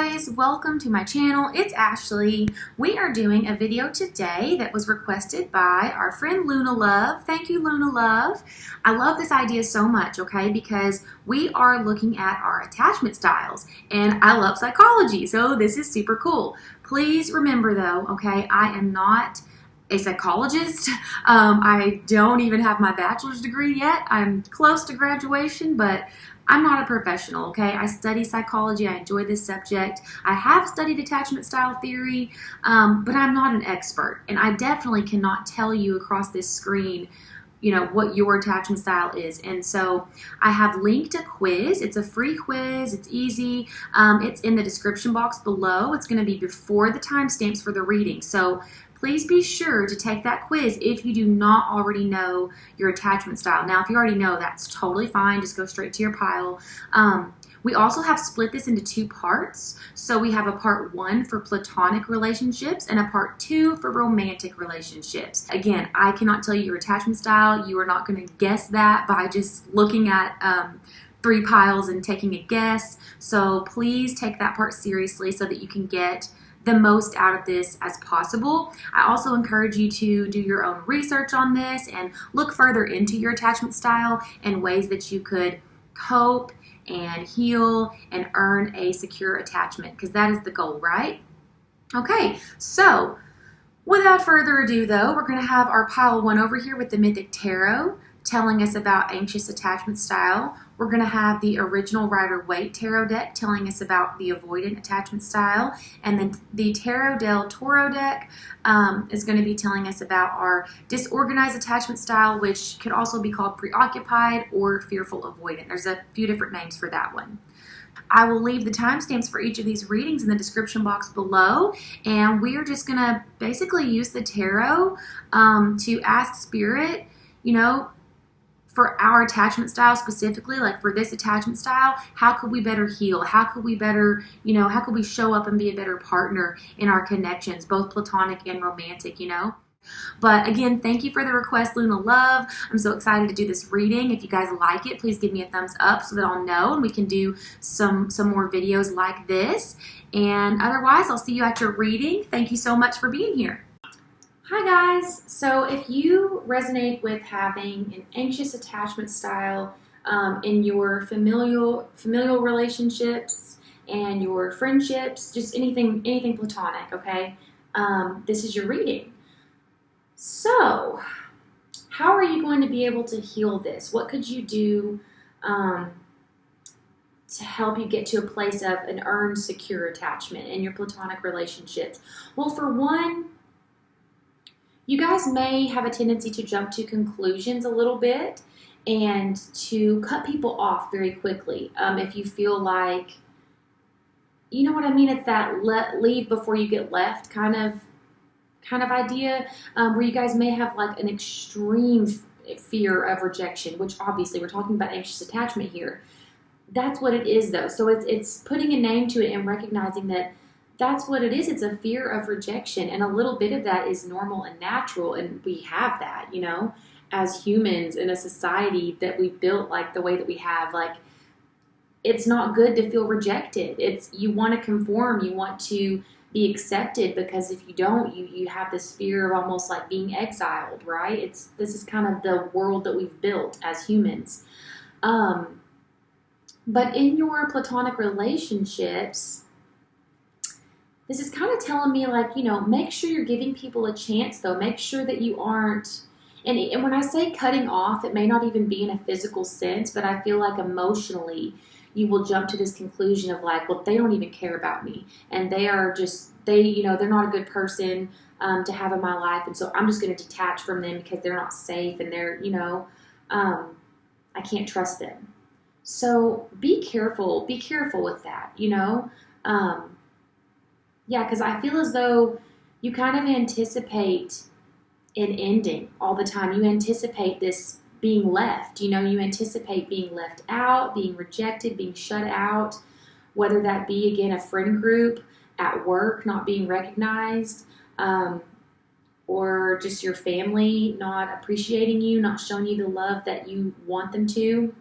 guys, welcome to my channel. It's Ashley. We are doing a video today that was requested by our friend Luna Love. Thank you, Luna Love. I love this idea so much, okay, because we are looking at our attachment styles, and I love psychology, so this is super cool. Please remember though, okay, I am not a psychologist. I don't even have my bachelor's degree yet. I'm close to graduation, but I'm not a professional, okay? I study psychology. I enjoy this subject. I have studied attachment style theory, but I'm not an expert. And I definitely cannot tell you across this screen, what your attachment style is. And so I have linked a quiz. It's a free quiz. It's easy. It's in the description box below. It's going to be before the timestamps for the reading. So please be sure to take that quiz if you do not already know your attachment style. Now, if you already know, that's totally fine. Just go straight to your pile. We also have split this into two parts. So we have a part 1 for platonic relationships and a part 2 for romantic relationships. Again, I cannot tell you your attachment style. You are not going to guess that by just looking at 3 piles and taking a guess. So please take that part seriously so that you can get the most out of this as possible. I also encourage you to do your own research on this and look further into your attachment style and ways that you could cope and heal and earn a secure attachment, because that is the goal, right? Okay, so without further ado though, we're going to have our pile 1 over here with the Mythic Tarot telling us about anxious attachment style. We're going to have the original Rider-Waite Tarot deck telling us about the avoidant attachment style. And then the Tarot del Toro deck is going to be telling us about our disorganized attachment style, which could also be called preoccupied or fearful avoidant. There's a few different names for that one. I will leave the timestamps for each of these readings in the description box below, and we are just going to basically use the tarot to ask Spirit, for our attachment style specifically, like for this attachment style, how could we better heal? How could we better, how could we show up and be a better partner in our connections, both platonic and romantic, But again, thank you for the request, Luna Love. I'm so excited to do this reading. If you guys like it, please give me a thumbs up so that I'll know and we can do some more videos like this. And otherwise, I'll see you at your reading. Thank you so much for being here. Hi guys, so if you resonate with having an anxious attachment style in your familial relationships and your friendships, just anything platonic, okay, this is your reading. So, how are you going to be able to heal this? What could you do to help you get to a place of an earned, secure attachment in your platonic relationships? Well, for one, you guys may have a tendency to jump to conclusions a little bit and to cut people off very quickly. If you feel like, you know what I mean? It's that leave before you get left kind of idea, where you guys may have like an extreme fear of rejection, which obviously we're talking about anxious attachment here. That's what it is though. So it's putting a name to it and recognizing that that's what it is. It's a fear of rejection, and a little bit of that is normal and natural, and we have that, as humans in a society that we've built like the way that we have. Like, it's not good to feel rejected. You want to conform, you want to be accepted, because if you don't, you have this fear of almost like being exiled, right? This is kind of the world that we've built as humans. But in your platonic relationships, this is kind of telling me, like, make sure you're giving people a chance, though. Make sure that you aren't, and when I say cutting off, it may not even be in a physical sense, but I feel like emotionally you will jump to this conclusion of like, well, they don't even care about me, and they are just, they're not a good person to have in my life, and so I'm just going to detach from them because they're not safe, and they're, I can't trust them. So be careful with that, yeah, because I feel as though you kind of anticipate an ending all the time. You anticipate this being left, you anticipate being left out, being rejected, being shut out, whether that be, again, a friend group, at work, not being recognized, or just your family not appreciating you, not showing you the love that you want them to.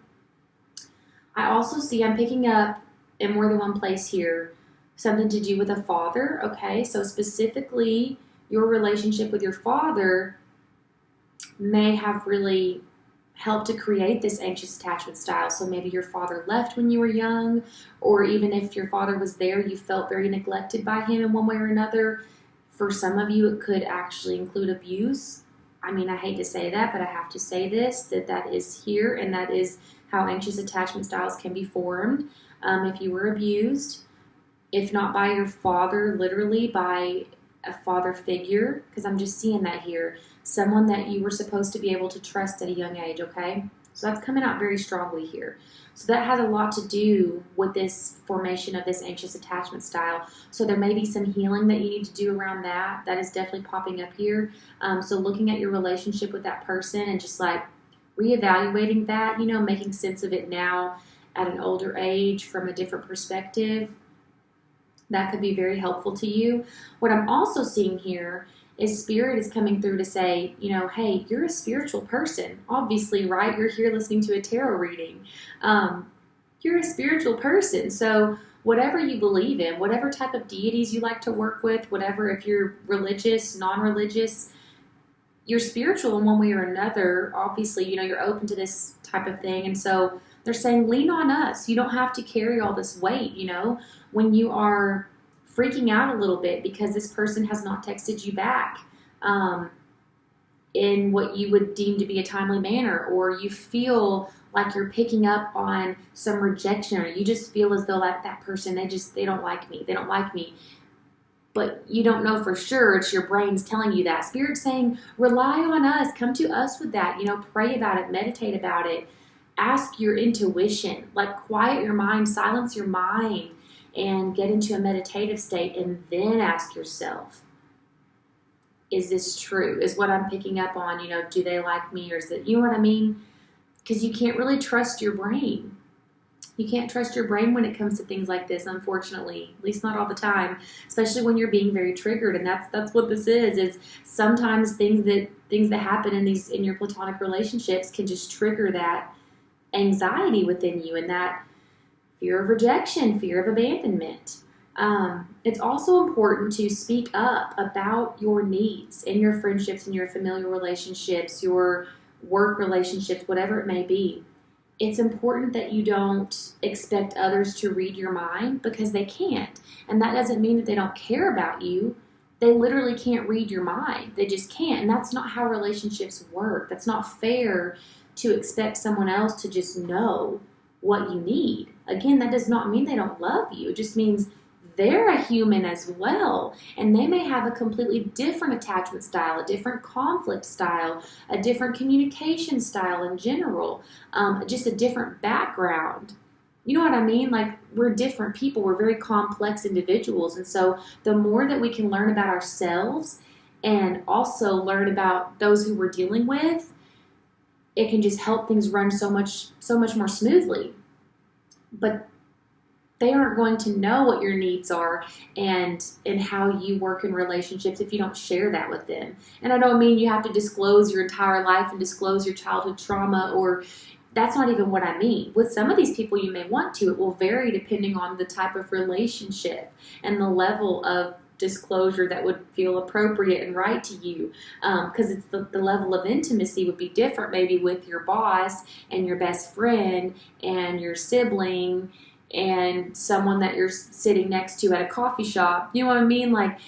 I also see, I'm picking up in more than one place here, something to do with a father, okay? So specifically, your relationship with your father may have really helped to create this anxious attachment style. So maybe your father left when you were young, or even if your father was there, you felt very neglected by him in one way or another. For some of you, it could actually include abuse. I mean, I hate to say that, but I have to say this, that is here, and that is how anxious attachment styles can be formed. If you were abused, if not by your father, literally by a father figure, because I'm just seeing that here, someone that you were supposed to be able to trust at a young age, okay? So that's coming out very strongly here. So that has a lot to do with this formation of this anxious attachment style. So there may be some healing that you need to do around that. That is definitely popping up here. So looking at your relationship with that person and just like reevaluating that, you know, making sense of it now at an older age from a different perspective, that could be very helpful to you. What I'm also seeing here is Spirit is coming through to say, you know, hey, you're a spiritual person. Obviously, right? You're here listening to a tarot reading. You're a spiritual person. So whatever you believe in, whatever type of deities you like to work with, whatever, if you're religious, non-religious, you're spiritual in one way or another. Obviously, you know, you're open to this type of thing. And so they're saying, lean on us. You don't have to carry all this weight, you know, when you are freaking out a little bit because this person has not texted you back in what you would deem to be a timely manner, or you feel like you're picking up on some rejection, or you just feel as though like that person, they don't like me, but you don't know for sure. It's your brain's telling you that. Spirit's saying, rely on us, come to us with that, you know, pray about it, meditate about it, ask your intuition, like quiet your mind, silence your mind, and get into a meditative state, and then ask yourself, is this true? Is what I'm picking up on, you know, do they like me, or is it, you know what I mean? Because you can't really trust your brain. You can't trust your brain when it comes to things like this, unfortunately, at least not all the time, especially when you're being very triggered. And that's what this is sometimes things that happen in your platonic relationships can just trigger that anxiety within you and that fear of rejection, fear of abandonment. It's also important to speak up about your needs in your friendships, in your familial relationships, your work relationships, whatever it may be. It's important that you don't expect others to read your mind, because they can't. And that doesn't mean that they don't care about you. They literally can't read your mind. They just can't. And that's not how relationships work. That's not fair to expect someone else to just know what you need. Again, that does not mean they don't love you. It just means they're a human as well, and they may have a completely different attachment style, a different conflict style, a different communication style in general, just a different background. You know what I mean? Like, we're different people. We're very complex individuals, and so the more that we can learn about ourselves and also learn about those who we're dealing with, it can just help things run so much more smoothly. But they aren't going to know what your needs are and how you work in relationships if you don't share that with them. And I don't mean you have to disclose your entire life and disclose your childhood trauma, or that's not even what I mean. With some of these people you may want to. It will vary depending on the type of relationship and the level of disclosure that would feel appropriate and right to you, because it's the level of intimacy would be different, maybe with your boss and your best friend and your sibling and someone that you're sitting next to at a coffee shop. You know what I mean? Like,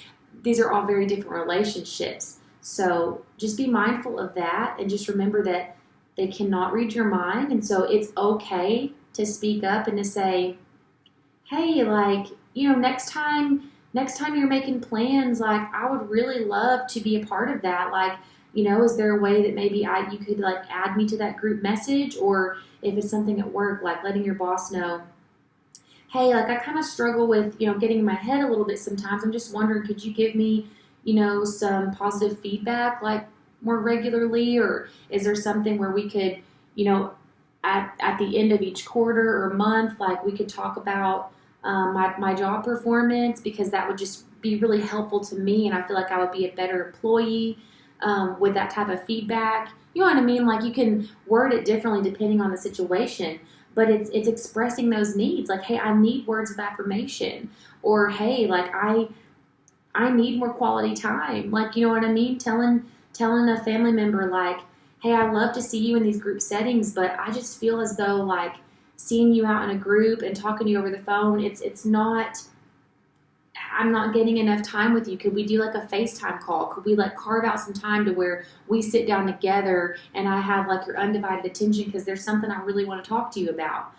these are all very different relationships. So just be mindful of that, and just remember that they cannot read your mind. And so it's okay to speak up and to say, hey, like, you know, next time you're making plans, like, I would really love to be a part of that. Like, you know, is there a way that maybe you could like add me to that group message? Or if it's something at work, like letting your boss know, hey, like, I kind of struggle with, you know, getting in my head a little bit sometimes. I'm just wondering, could you give me, you know, some positive feedback, like, more regularly? Or is there something where we could, you know, at the end of each quarter or month, like, we could talk about my job performance, because that would just be really helpful to me, and I feel like I would be a better employee with that type of feedback. You know what I mean? Like, you can word it differently depending on the situation, but it's expressing those needs. Like, hey, I need words of affirmation, or hey, like I need more quality time. Like, you know what I mean? Telling a family member, like, hey, I love to see you in these group settings, but I just feel as though, like, seeing you out in a group and talking to you over the phone, it's not, I'm not getting enough time with you. Could we do like a FaceTime call? Could we like carve out some time to where we sit down together and I have like your undivided attention because there's something I really want to talk to you about?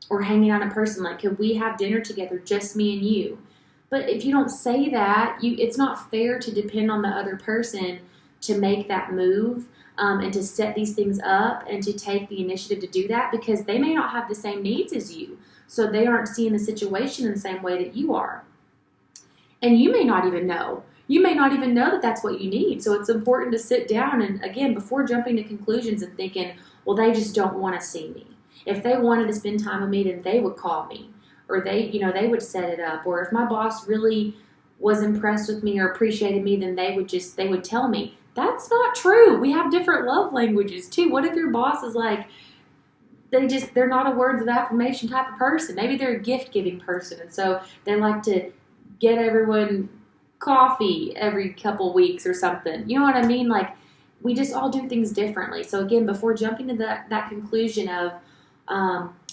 Or hanging out in person, like, could we have dinner together, just me and you? But if you don't say that, it's not fair to depend on the other person to make that move, and to set these things up and to take the initiative to do that, because they may not have the same needs as you. So they aren't seeing the situation in the same way that you are. And you may not even know. You may not even know that that's what you need. So it's important to sit down and, again, before jumping to conclusions and thinking, well, they just don't want to see me. If they wanted to spend time with me, then they would call me, or they would set it up. Or if my boss really was impressed with me or appreciated me, then they would tell me. That's not true. We have different love languages too. What if your boss is like, they're not a words of affirmation type of person? Maybe they're a gift giving person, and so they like to get everyone coffee every couple weeks or something. You know what I mean? Like, we just all do things differently. So again, before jumping to that conclusion of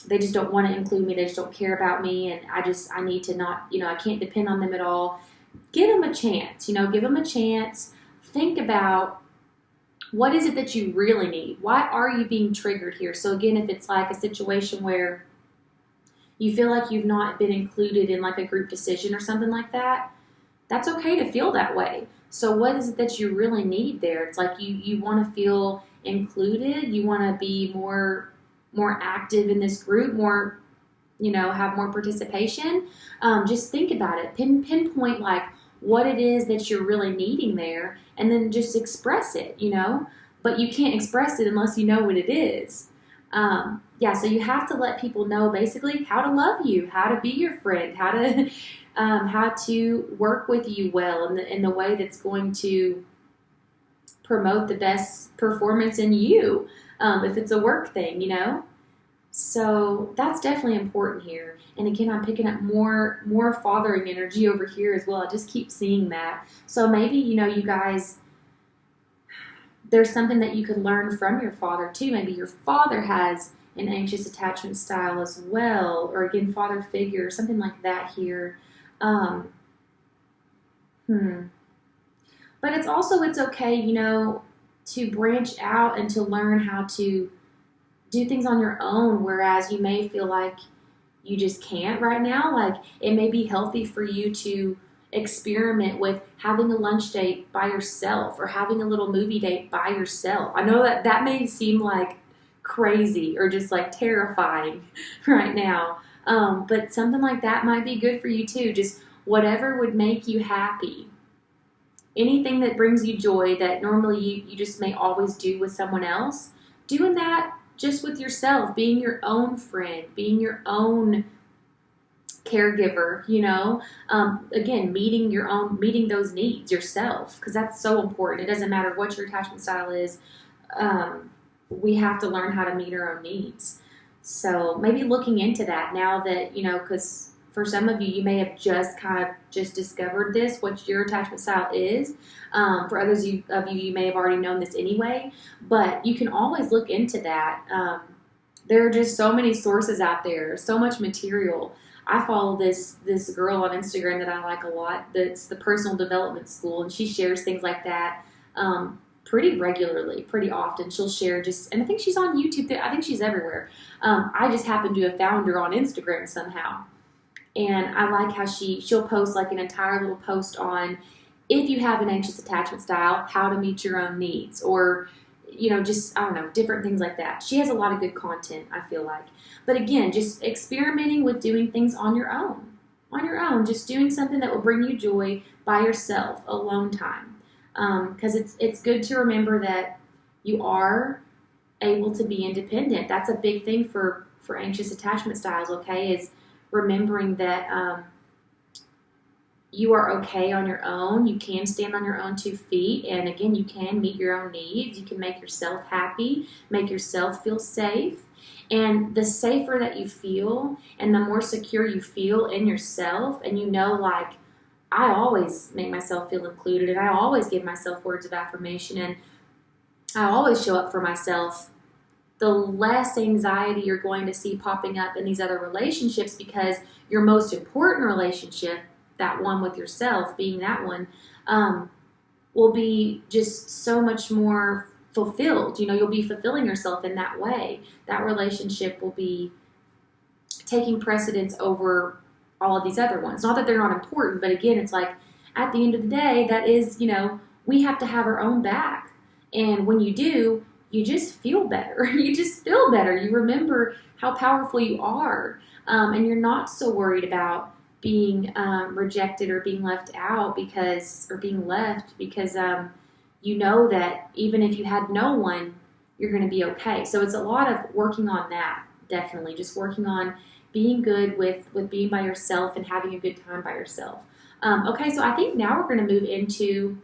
they just don't want to include me, they just don't care about me, and I need to not, I can't depend on them at all. Give them a chance. Give them a chance. Think about, what is it that you really need? Why are you being triggered here? So again, if it's like a situation where you feel like you've not been included in like a group decision or something like that, that's okay to feel that way. So what is it that you really need there? It's like you want to feel included. You want to be more active in this group, more, have more participation. Just think about it. Pinpoint like what it is that you're really needing there, and then just express it, but you can't express it unless you know what it is. So you have to let people know basically how to love you, how to be your friend, how to work with you well in the way that's going to promote the best performance in you, if it's a work thing, So that's definitely important here. And again, I'm picking up more fathering energy over here as well. I just keep seeing that. So maybe, you guys, there's something that you could learn from your father too. Maybe your father has an anxious attachment style as well, or again, father figure, something like that here. But it's okay, to branch out and to learn how to do things on your own, whereas you may feel like you just can't right now. Like, it may be healthy for you to experiment with having a lunch date by yourself or having a little movie date by yourself. I know that may seem like crazy or just like terrifying right now, but something like that might be good for you too. Just whatever would make you happy. Anything that brings you joy that normally you just may always do with someone else, doing that just with yourself, being your own friend, being your own caregiver, again, meeting those needs yourself, because that's so important. It doesn't matter what your attachment style is. We have to learn how to meet our own needs. So maybe looking into that now that, because for some of you, you may have just discovered this, what your attachment style is. For others of you may have already known this anyway, but you can always look into that. There are just so many sources out there, so much material. I follow this girl on Instagram that I like a lot. That's the Personal Development School, and she shares things like that pretty regularly, pretty often. She'll share and I think she's on YouTube. I think she's everywhere. I just happen to have found her on Instagram somehow. And I like how she'll post like an entire little post on, if you have an anxious attachment style, how to meet your own needs, or, just, I don't know, different things like that. She has a lot of good content, I feel like. But again, just experimenting with doing things on your own, just doing something that will bring you joy by yourself, alone time. Because it's good to remember that you are able to be independent. That's a big thing for anxious attachment styles, okay, is remembering that you are okay on your own. You can stand on your own 2 feet. And again, you can meet your own needs. You can make yourself happy, make yourself feel safe. And the safer that you feel and the more secure you feel in yourself, and you know, like, I always make myself feel included, and I always give myself words of affirmation, and I always show up for myself, the less anxiety you're going to see popping up in these other relationships, because your most important relationship, that one with yourself, being that one, will be just so much more fulfilled. You know, you'll be fulfilling yourself in that way. That relationship will be taking precedence over all of these other ones. Not that they're not important, but again, it's like, at the end of the day, that is, you know, we have to have our own back. And when you do, you just feel better. You just feel better. You remember how powerful you are. And you're not so worried about being rejected or being left out or being left because you know that even if you had no one, you're going to be okay. So it's a lot of working on that, definitely. Just working on being good with being by yourself and having a good time by yourself. Okay, so I think now we're going to move into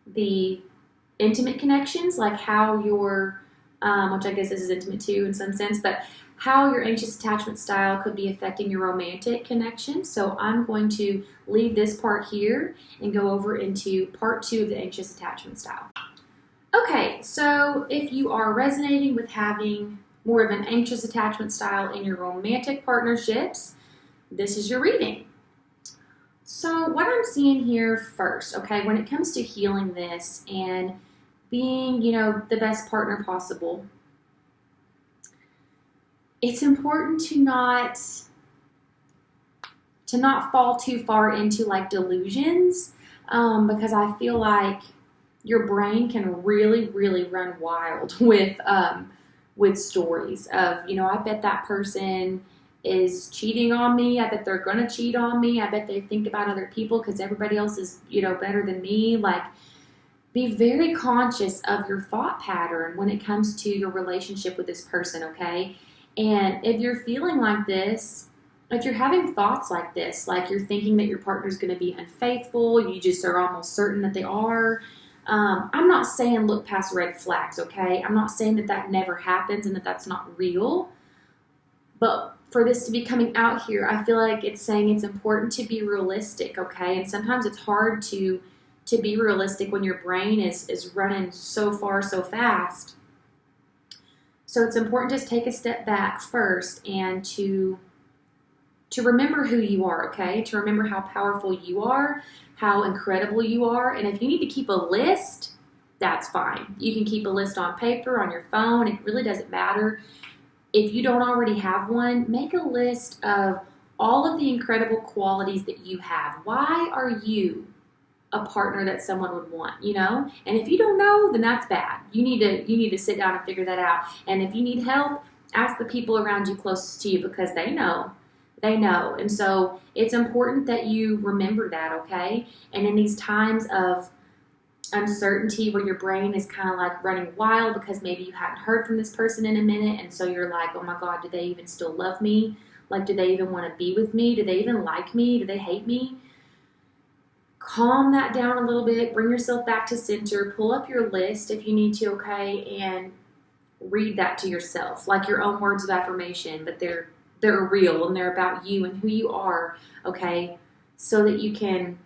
the intimate connections, like how your, which I guess this is intimate too in some sense, but how your anxious attachment style could be affecting your romantic connection. So I'm going to leave this part here and go over into part 2 of the anxious attachment style. Okay, so if you are resonating with having more of an anxious attachment style in your romantic partnerships, this is your reading. So what I'm seeing here first, okay, when it comes to healing this and being, you know, the best partner possible, it's important to not fall too far into like delusions, because I feel like your brain can really, really run wild with stories of, you know, I bet that person is cheating on me. I bet they're going to cheat on me. I bet they think about other people because everybody else is, you know, better than me. Like, be very conscious of your thought pattern when it comes to your relationship with this person, okay? And if you're feeling like this, if you're having thoughts like this, like you're thinking that your partner's going to be unfaithful, you just are almost certain that they are, I'm not saying look past red flags, okay? I'm not saying that that never happens and that that's not real. But for this to be coming out here, I feel like it's saying it's important to be realistic, okay? And sometimes it's hard to be realistic when your brain is running so far, so fast. So it's important to just take a step back first and to remember who you are, okay? To remember how powerful you are, how incredible you are. And if you need to keep a list, that's fine. You can keep a list on paper, on your phone. It really doesn't matter. If you don't already have one, make a list of all of the incredible qualities that you have. Why are you a partner that someone would want, you know? And if you don't know, then that's bad. You need to sit down and figure that out. And if you need help, ask the people around you closest to you, because they know. They know. And so it's important that you remember that, okay? And in these times of uncertainty where your brain is kind of like running wild because maybe you hadn't heard from this person in a minute, and so you're like, oh my God, do they even still love me? Like, do they even want to be with me? Do they even like me? Do they hate me? Calm that down a little bit. Bring yourself back to center. Pull up your list if you need to, okay? And read that to yourself, like your own words of affirmation, but they're real and they're about you and who you are, okay? So that you can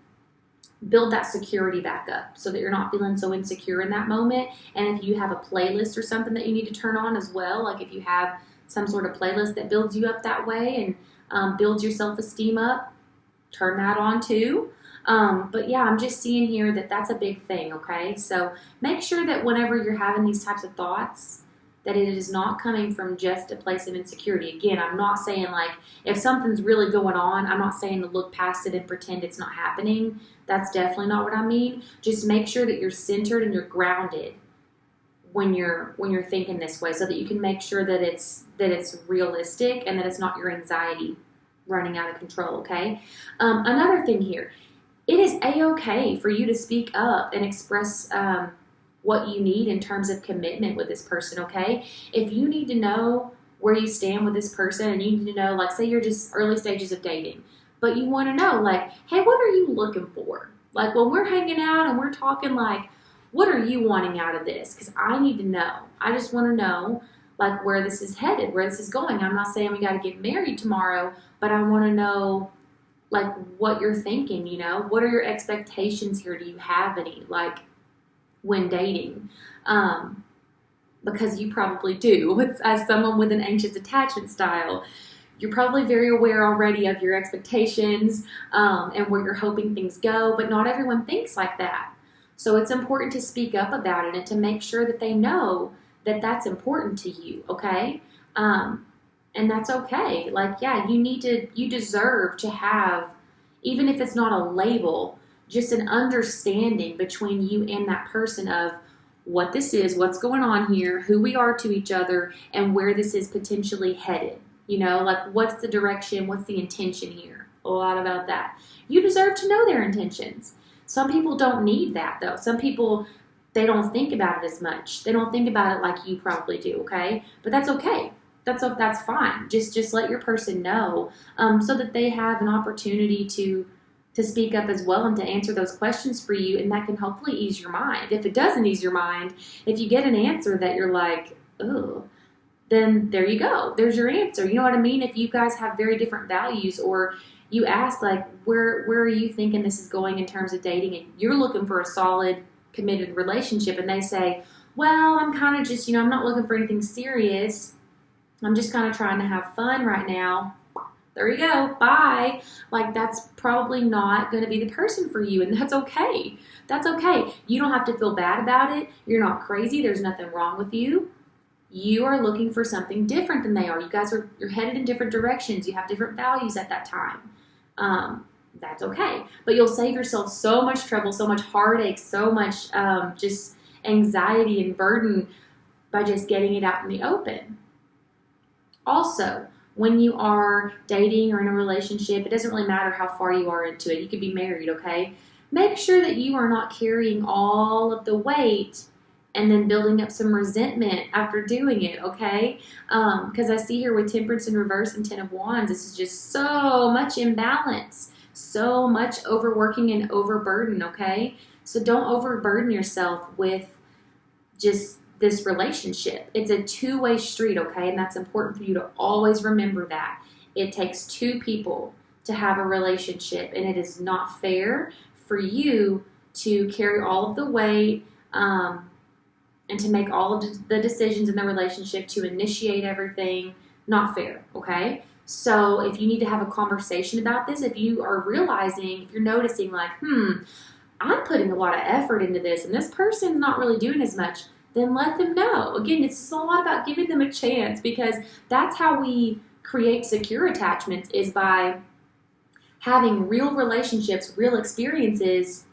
build that security back up so that you're not feeling so insecure in that moment. And if you have a playlist or something that you need to turn on as well, like if you have some sort of playlist that builds you up that way and builds your self-esteem up, turn that on too. But yeah, I'm just seeing here that that's a big thing, okay? So make sure that whenever you're having these types of thoughts, that it is not coming from just a place of insecurity. Again, I'm not saying like, if something's really going on, I'm not saying to look past it and pretend it's not happening. That's definitely not what I mean. Just make sure that you're centered and you're grounded when you're thinking this way, so that you can make sure that it's realistic and that it's not your anxiety running out of control, okay? Another thing here, it is a-okay for you to speak up and express what you need in terms of commitment with this person, okay? If you need to know where you stand with this person and you need to know, like, say you're just early stages of dating, but you want to know, like, hey, what are you looking for? Like, when we're hanging out and we're talking, like, what are you wanting out of this? Because I need to know. I just want to know like where this is headed, where this is going. I'm not saying we got to get married tomorrow, but I want to know like what you're thinking, you know, what are your expectations here? Do you have any, like when dating? Because you probably do. As someone with an anxious attachment style, you're probably very aware already of your expectations and where you're hoping things go, but not everyone thinks like that. So it's important to speak up about it and to make sure that they know that that's important to you, okay? And that's okay. Like, yeah, you deserve to have, even if it's not a label, just an understanding between you and that person of what this is, what's going on here, who we are to each other, and where this is potentially headed. You know, like what's the direction, what's the intention here? A lot about that. You deserve to know their intentions. Some people don't need that though. Some people, they don't think about it as much. They don't think about it like you probably do, okay? But that's okay. That's fine. Just let your person know so that they have an opportunity to speak up as well and to answer those questions for you, and that can hopefully ease your mind. If it doesn't ease your mind, if you get an answer that you're like, oh, then there you go. There's your answer. You know what I mean? If you guys have very different values, or you ask like, where are you thinking this is going in terms of dating, and you're looking for a solid, committed relationship, and they say, well, I'm kind of just, I'm not looking for anything serious. I'm just kind of trying to have fun right now. There you go. Bye. Like, that's probably not going to be the person for you, and that's okay. That's okay. You don't have to feel bad about it. You're not crazy. There's nothing wrong with you. You are looking for something different than they are. You guys you're headed in different directions. You have different values at that time. That's okay. But you'll save yourself so much trouble, so much heartache, so much just anxiety and burden by just getting it out in the open. Also, when you are dating or in a relationship, it doesn't really matter how far you are into it. You could be married, okay? Make sure that you are not carrying all of the weight and then building up some resentment after doing it, okay? Because I see here with Temperance in reverse and Ten of Wands, this is just so much imbalance, so much overworking and overburden, okay? So don't overburden yourself with just this relationship. It's a two-way street, okay? And that's important for you to always remember that. It takes two people to have a relationship, and it is not fair for you to carry all of the weight and to make all of the decisions in the relationship, to initiate everything. Not fair, okay? So if you need to have a conversation about this, if you are realizing, if you're noticing like, I'm putting a lot of effort into this and this person's not really doing as much, then let them know. Again, it's a lot about giving them a chance, because that's how we create secure attachments, is by having real relationships, real experiences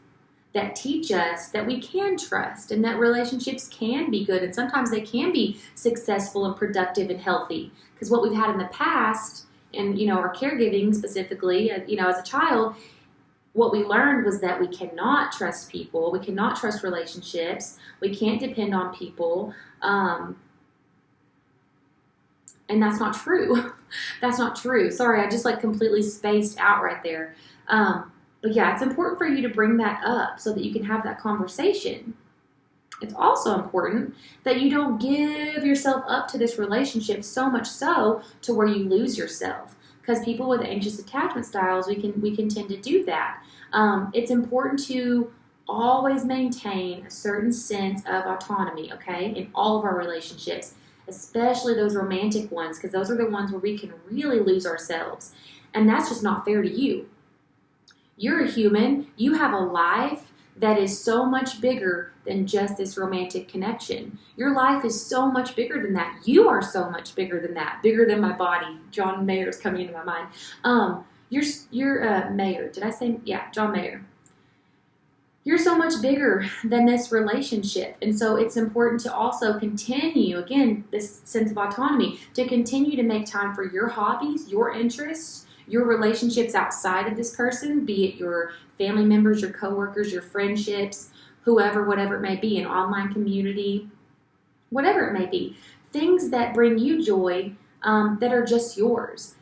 that teach us that we can trust and that relationships can be good, and sometimes they can be successful and productive and healthy. Because what we've had in the past, and our caregiving specifically, as a child, what we learned was that we cannot trust people, we cannot trust relationships, we can't depend on people, and that's not true. That's not true. Sorry, I just completely spaced out right there. But yeah, it's important for you to bring that up so that you can have that conversation. It's also important that you don't give yourself up to this relationship so much so to where you lose yourself. Because people with anxious attachment styles, we can tend to do that. It's important to always maintain a certain sense of autonomy, okay, in all of our relationships, especially those romantic ones, because those are the ones where we can really lose ourselves. And that's just not fair to you. You're a human. You have a life that is so much bigger than just this romantic connection. Your life is so much bigger than that. You are so much bigger than that. Bigger than my body. John Mayer's coming into my mind. You're Mayer. Did I say? Yeah, John Mayer. You're so much bigger than this relationship. And so it's important to also continue, again, this sense of autonomy, to continue to make time for your hobbies, your interests, your relationships outside of this person, be it your family members, your coworkers, your friendships, whoever, whatever it may be, an online community, whatever it may be. Things that bring you joy that are just yours.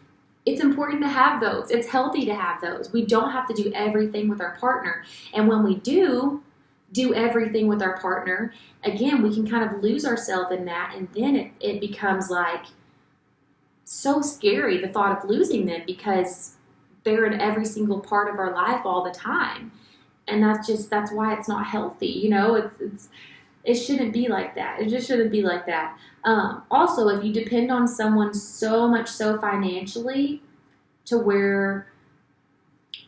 It's important to have those. It's healthy to have those. We don't have to do everything with our partner. And when we do, do everything with our partner, again, we can kind of lose ourselves in that, and then it becomes like so scary, the thought of losing them, because they're in every single part of our life all the time. And that's why it's not healthy. It shouldn't be like that. It just shouldn't be like that. Also, if you depend on someone so much so financially to where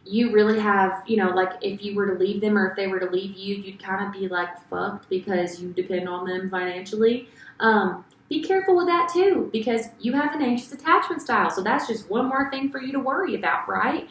you really have, like if you were to leave them or if they were to leave you, you'd kind of be like fucked because you depend on them financially. Be careful with that too, because you have an anxious attachment style. So that's just one more thing for you to worry about, right?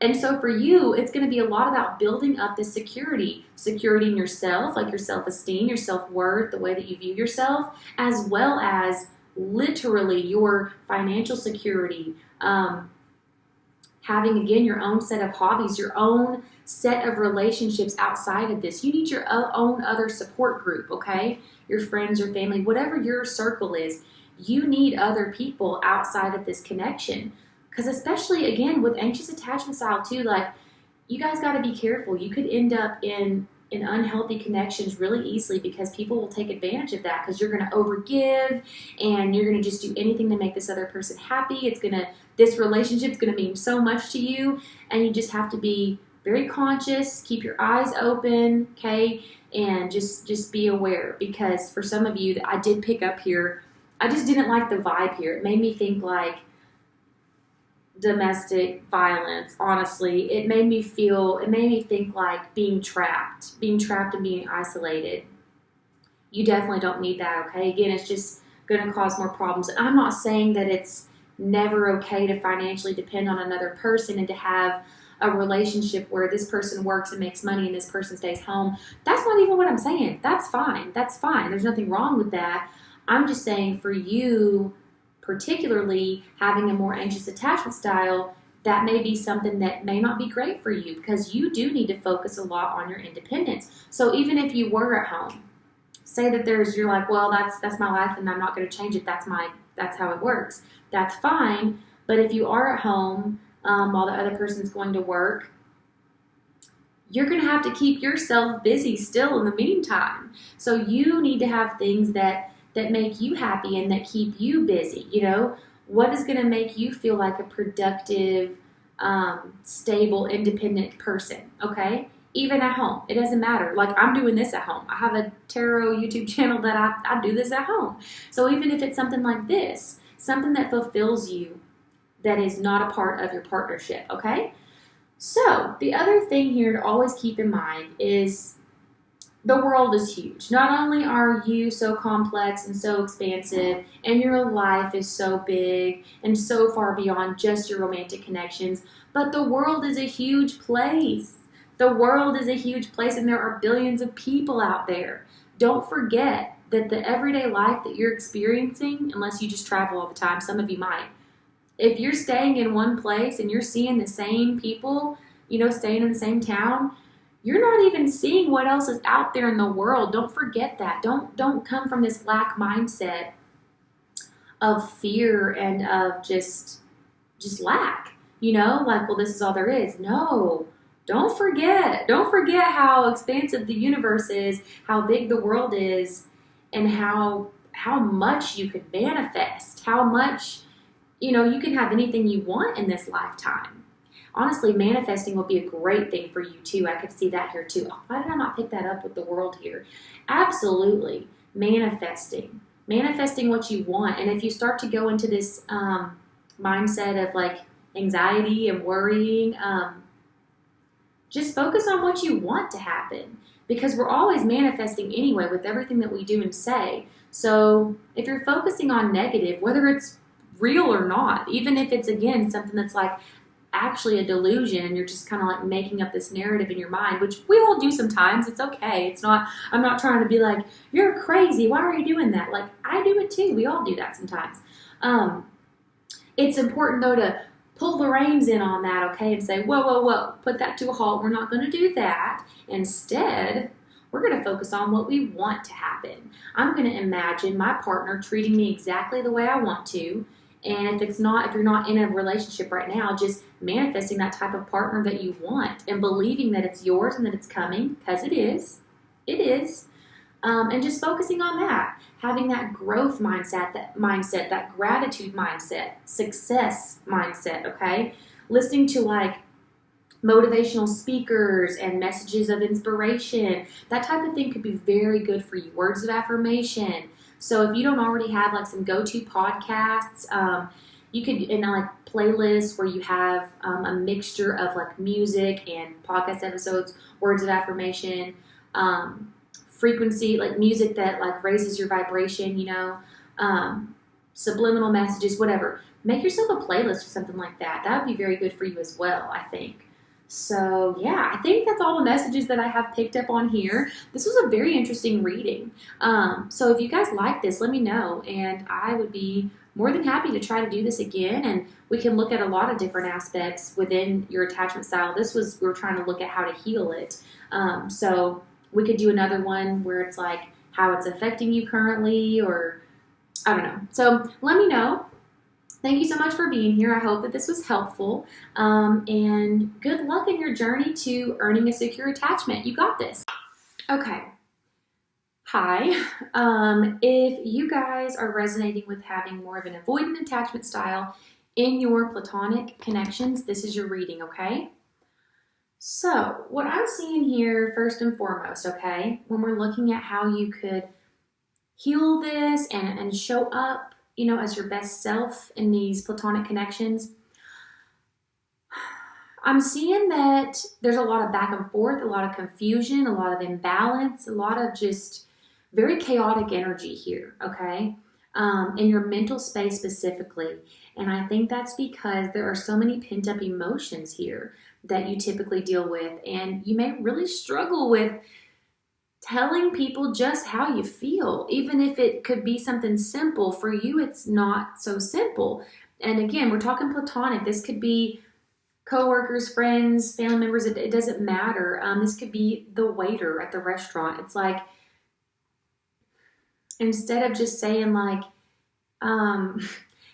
And so for you, it's going to be a lot about building up this security in yourself, like your self-esteem, your self-worth, the way that you view yourself, as well as literally your financial security, having, again, your own set of hobbies, your own set of relationships outside of this. You need your own other support group, okay? Your friends or family, whatever your circle is, you need other people outside of this connection. Because especially, again, with anxious attachment style too, like, you guys got to be careful. You could end up in unhealthy connections really easily because people will take advantage of that, because you're going to overgive and you're going to just do anything to make this other person happy. This relationship's going to mean so much to you, and you just have to be very conscious, keep your eyes open, okay, and just be aware, because for some of you that I did pick up here, I just didn't like the vibe here. It made me think like domestic violence. Honestly, it made me think like being trapped and being isolated. You definitely don't need that, okay? Again, it's just going to cause more problems. And I'm not saying that it's never okay to financially depend on another person and to have a relationship where this person works and makes money and this person stays home. That's not even what I'm saying. That's fine. There's nothing wrong with that. I'm just saying for you, particularly having a more anxious attachment style, that may be something that may not be great for you, because you do need to focus a lot on your independence. So even if you were at home, say that you're like, well, that's my life and I'm not going to change it. That's how it works. That's fine. But if you are at home while the other person's going to work, you're going to have to keep yourself busy still in the meantime. So you need to have things that make you happy and that keep you busy. What is going to make you feel like a productive, stable, independent person, okay? Even at home. It doesn't matter. Like, I'm doing this at home. I have a tarot YouTube channel that I do this at home. So even if it's something like this, something that fulfills you, that is not a part of your partnership, okay? So the other thing here to always keep in mind is the world is huge. Not only are you so complex and so expansive, and your life is so big and so far beyond just your romantic connections, but the world is a huge place. The world is a huge place, and there are billions of people out there. Don't forget that the everyday life that you're experiencing, unless you just travel all the time, some of you might, if you're staying in one place and you're seeing the same people, staying in the same town, you're not even seeing what else is out there in the world. Don't forget that. Don't come from this lack mindset of fear and of just lack, like, well, this is all there is. No, don't forget. Don't forget how expansive the universe is, how big the world is, and how much you could manifest, how much, you can have anything you want in this lifetime. Honestly, manifesting will be a great thing for you too. I could see that here too. Oh, why did I not pick that up with the world here? Absolutely. Manifesting what you want. And if you start to go into this mindset of like anxiety and worrying, just focus on what you want to happen, because we're always manifesting anyway with everything that we do and say. So if you're focusing on negative, whether it's real or not, even if it's, again, something that's like actually a delusion and you're just kind of like making up this narrative in your mind, which we all do sometimes. It's okay. I'm not trying to be like, you're crazy, why are you doing that? Like, I do it too. We all do that sometimes. It's important though to pull the reins in on that, okay, and say, whoa, put that to a halt. We're not going to do that. Instead, we're going to focus on what we want to happen. I'm going to imagine my partner treating me exactly the way I want to, And if you're not in a relationship right now, just manifesting that type of partner that you want and believing that it's yours and that it's coming, because it is. It is. And just focusing on that, having that growth mindset, that gratitude mindset, success mindset, okay? Listening to like motivational speakers and messages of inspiration, that type of thing could be very good for you. Words of affirmation. So if you don't already have like some go-to podcasts, you could, in like playlists where you have a mixture of like music and podcast episodes, words of affirmation, frequency, like music that like raises your vibration, subliminal messages, whatever. Make yourself a playlist or something like that. That would be very good for you as well, I think. So yeah, I think that's all the messages that I have picked up on here. This was a very interesting reading. So if you guys like this, let me know, and I would be more than happy to try to do this again, and we can look at a lot of different aspects within your attachment style. We were trying to look at how to heal it. So we could do another one where it's like how it's affecting you currently, or I don't know. So let me know. Thank you so much for being here. I hope that this was helpful. And good luck in your journey to earning a secure attachment. You got this. Okay. Hi. If you guys are resonating with having more of an avoidant attachment style in your platonic connections, this is your reading, okay? So what I'm seeing here, first and foremost, okay, when we're looking at how you could heal this and show up, as your best self in these platonic connections, I'm seeing that there's a lot of back and forth, a lot of confusion, a lot of imbalance, a lot of just very chaotic energy here, okay, in your mental space specifically. And I think that's because there are so many pent-up emotions here that you typically deal with, and you may really struggle with telling people just how you feel, even if it could be something simple. For you, it's not so simple. And again, we're talking platonic. This could be coworkers, friends, family members. It doesn't matter. This could be the waiter at the restaurant. It's like, instead of just saying like,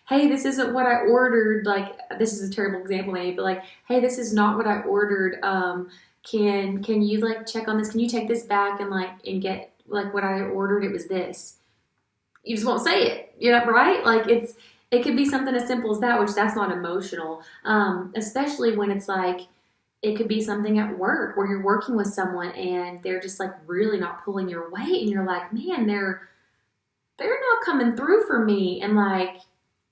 hey, this isn't what I ordered. Like, this is a terrible example maybe, but like, hey, this is not what I ordered. Can you like check on this? Can you take this back and get like what I ordered? It was this. You just won't say it, right? Like it could be something as simple as that, which that's not emotional. Especially when it's like, it could be something at work where you're working with someone and they're just like really not pulling your weight, and you're like, man, they're not coming through for me. And like,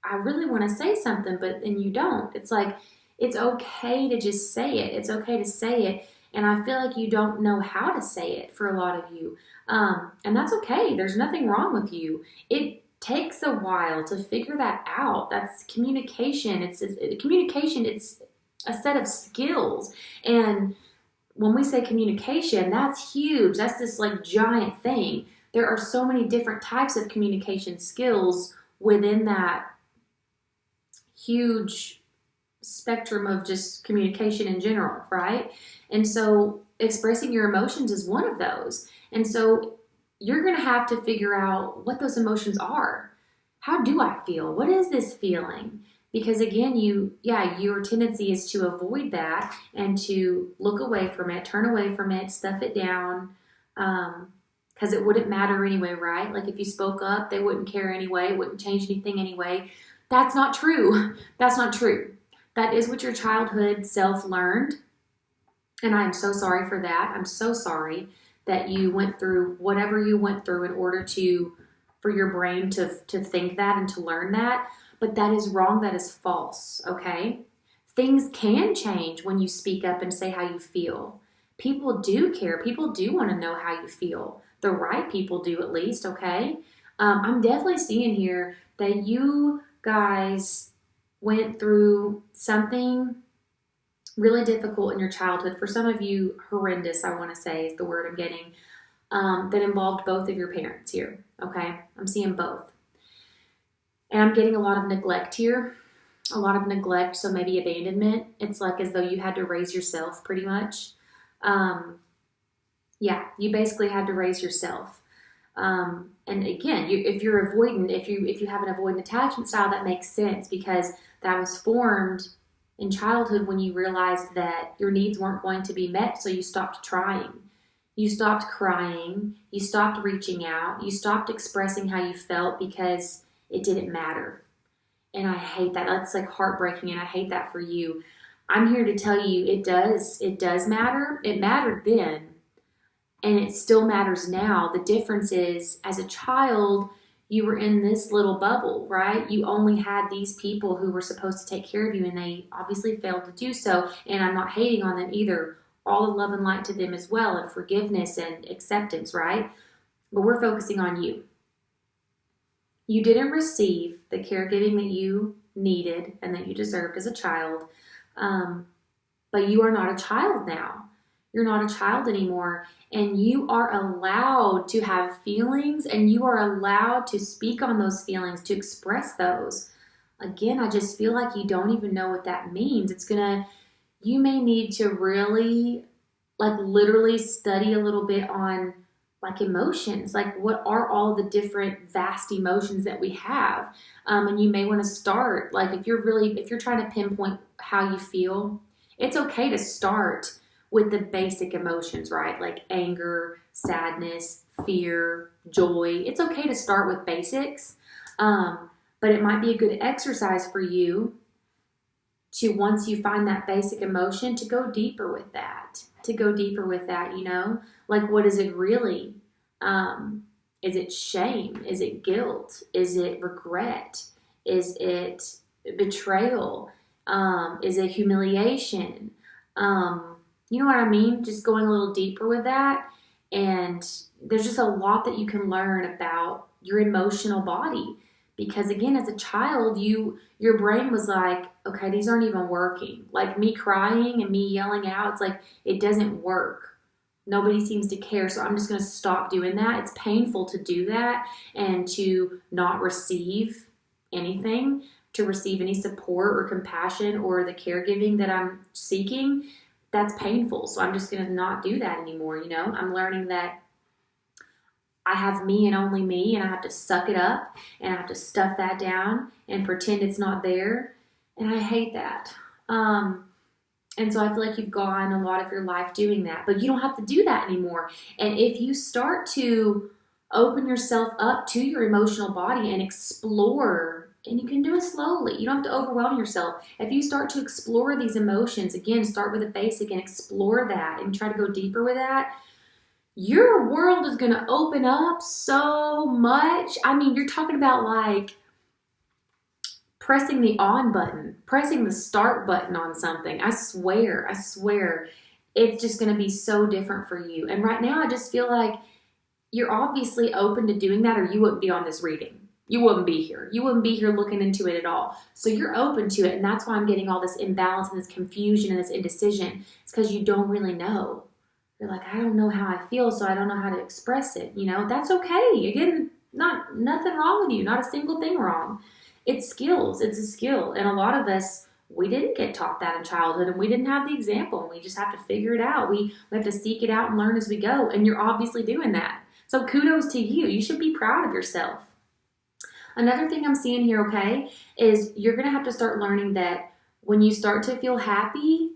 I really want to say something, but then you don't. It's like, it's okay to just say it. It's okay to say it. And I feel like you don't know how to say it for a lot of you. And that's okay. There's nothing wrong with you. It takes a while to figure that out. That's communication. It's a set of skills. And when we say communication, that's huge. That's this like giant thing. There are so many different types of communication skills within that huge spectrum of just communication in general, right? And so expressing your emotions is one of those. And so you're going to have to figure out what those emotions are. How do I feel? What is this feeling? Because again, your tendency is to avoid that and to look away from it, turn away from it, stuff it down, because it wouldn't matter anyway, right? Like if you spoke up, they wouldn't care anyway. It wouldn't change anything anyway. That's not true. That's not true. That is what your childhood self learned. And I'm so sorry for that. I'm so sorry that you went through whatever you went through in order for your brain to think that and to learn that. But that is wrong. That is false. Okay? Things can change when you speak up and say how you feel. People do care. People do want to know how you feel. The right people do, at least. Okay? I'm definitely seeing here that you guys went through something really difficult in your childhood. For some of you, horrendous, I want to say, is the word I'm getting, that involved both of your parents here, okay? I'm seeing both. And I'm getting a lot of neglect here, a lot of neglect, so maybe abandonment. It's like as though you had to raise yourself pretty much. You basically had to raise yourself. And again, if you're avoidant, if you have an avoidant attachment style, that makes sense because that was formed in childhood when you realized that your needs weren't going to be met, so you stopped trying. You stopped crying, you stopped reaching out, you stopped expressing how you felt because it didn't matter. And I hate that. That's like heartbreaking, and I hate that for you. I'm here to tell you it does matter. It mattered then, and it still matters now. The difference is, as a child, you were in this little bubble, right? You only had these people who were supposed to take care of you, and they obviously failed to do so. And I'm not hating on them either. All the love and light to them as well, and forgiveness and acceptance, right? But we're focusing on you. You didn't receive the caregiving that you needed and that you deserved as a child, but you are not a child now. You're not a child anymore, and you are allowed to have feelings, and you are allowed to speak on those feelings, to express those. Again, I just feel like you don't even know what that means. You may need to really, like, literally study a little bit on, like, emotions. Like, what are all the different vast emotions that we have? And you may want to start, like, if you're trying to pinpoint how you feel, it's okay to start with the basic emotions, right? Like anger, sadness, fear, joy. It's okay to start with basics, but it might be a good exercise for you to, once you find that basic emotion, to go deeper with that, you know? Like, what is it really? Is it shame? Is it guilt? Is it regret? Is it betrayal? Is it humiliation? You know what I mean? Just going a little deeper with that. And there's just a lot that you can learn about your emotional body. Because again, as a child, your brain was like, okay, these aren't even working. Like me crying and me yelling out, it's like, it doesn't work. Nobody seems to care, so I'm just going to stop doing that. It's painful to do that and to not receive anything, to receive any support or compassion or the caregiving that I'm seeking. That's painful, so I'm just going to not do that anymore, you know? I'm learning that I have me and only me, and I have to suck it up, and I have to stuff that down and pretend it's not there, and I hate that. And so I feel like you've gone a lot of your life doing that, but you don't have to do that anymore. And if you start to open yourself up to your emotional body and explore, and you can do it slowly, you don't have to overwhelm yourself. If you start to explore these emotions, again, start with the basic and explore that and try to go deeper with that, your world is going to open up so much. I mean, you're talking about like pressing the on button, pressing the start button on something. I swear, it's just going to be so different for you. And right now, I just feel like you're obviously open to doing that, or you wouldn't be on this reading. You wouldn't be here. You wouldn't be here looking into it at all. So you're open to it, and that's why I'm getting all this imbalance and this confusion and this indecision. It's because you don't really know. You're like, I don't know how I feel, so I don't know how to express it. You know, that's okay. Again, nothing wrong with you. Not a single thing wrong. It's skills. It's a skill. And a lot of us, we didn't get taught that in childhood, and we didn't have the example, and we just have to figure it out. We have to seek it out and learn as we go, and you're obviously doing that. So kudos to you. You should be proud of yourself. Another thing I'm seeing here, okay, is you're going to have to start learning that when you start to feel happy,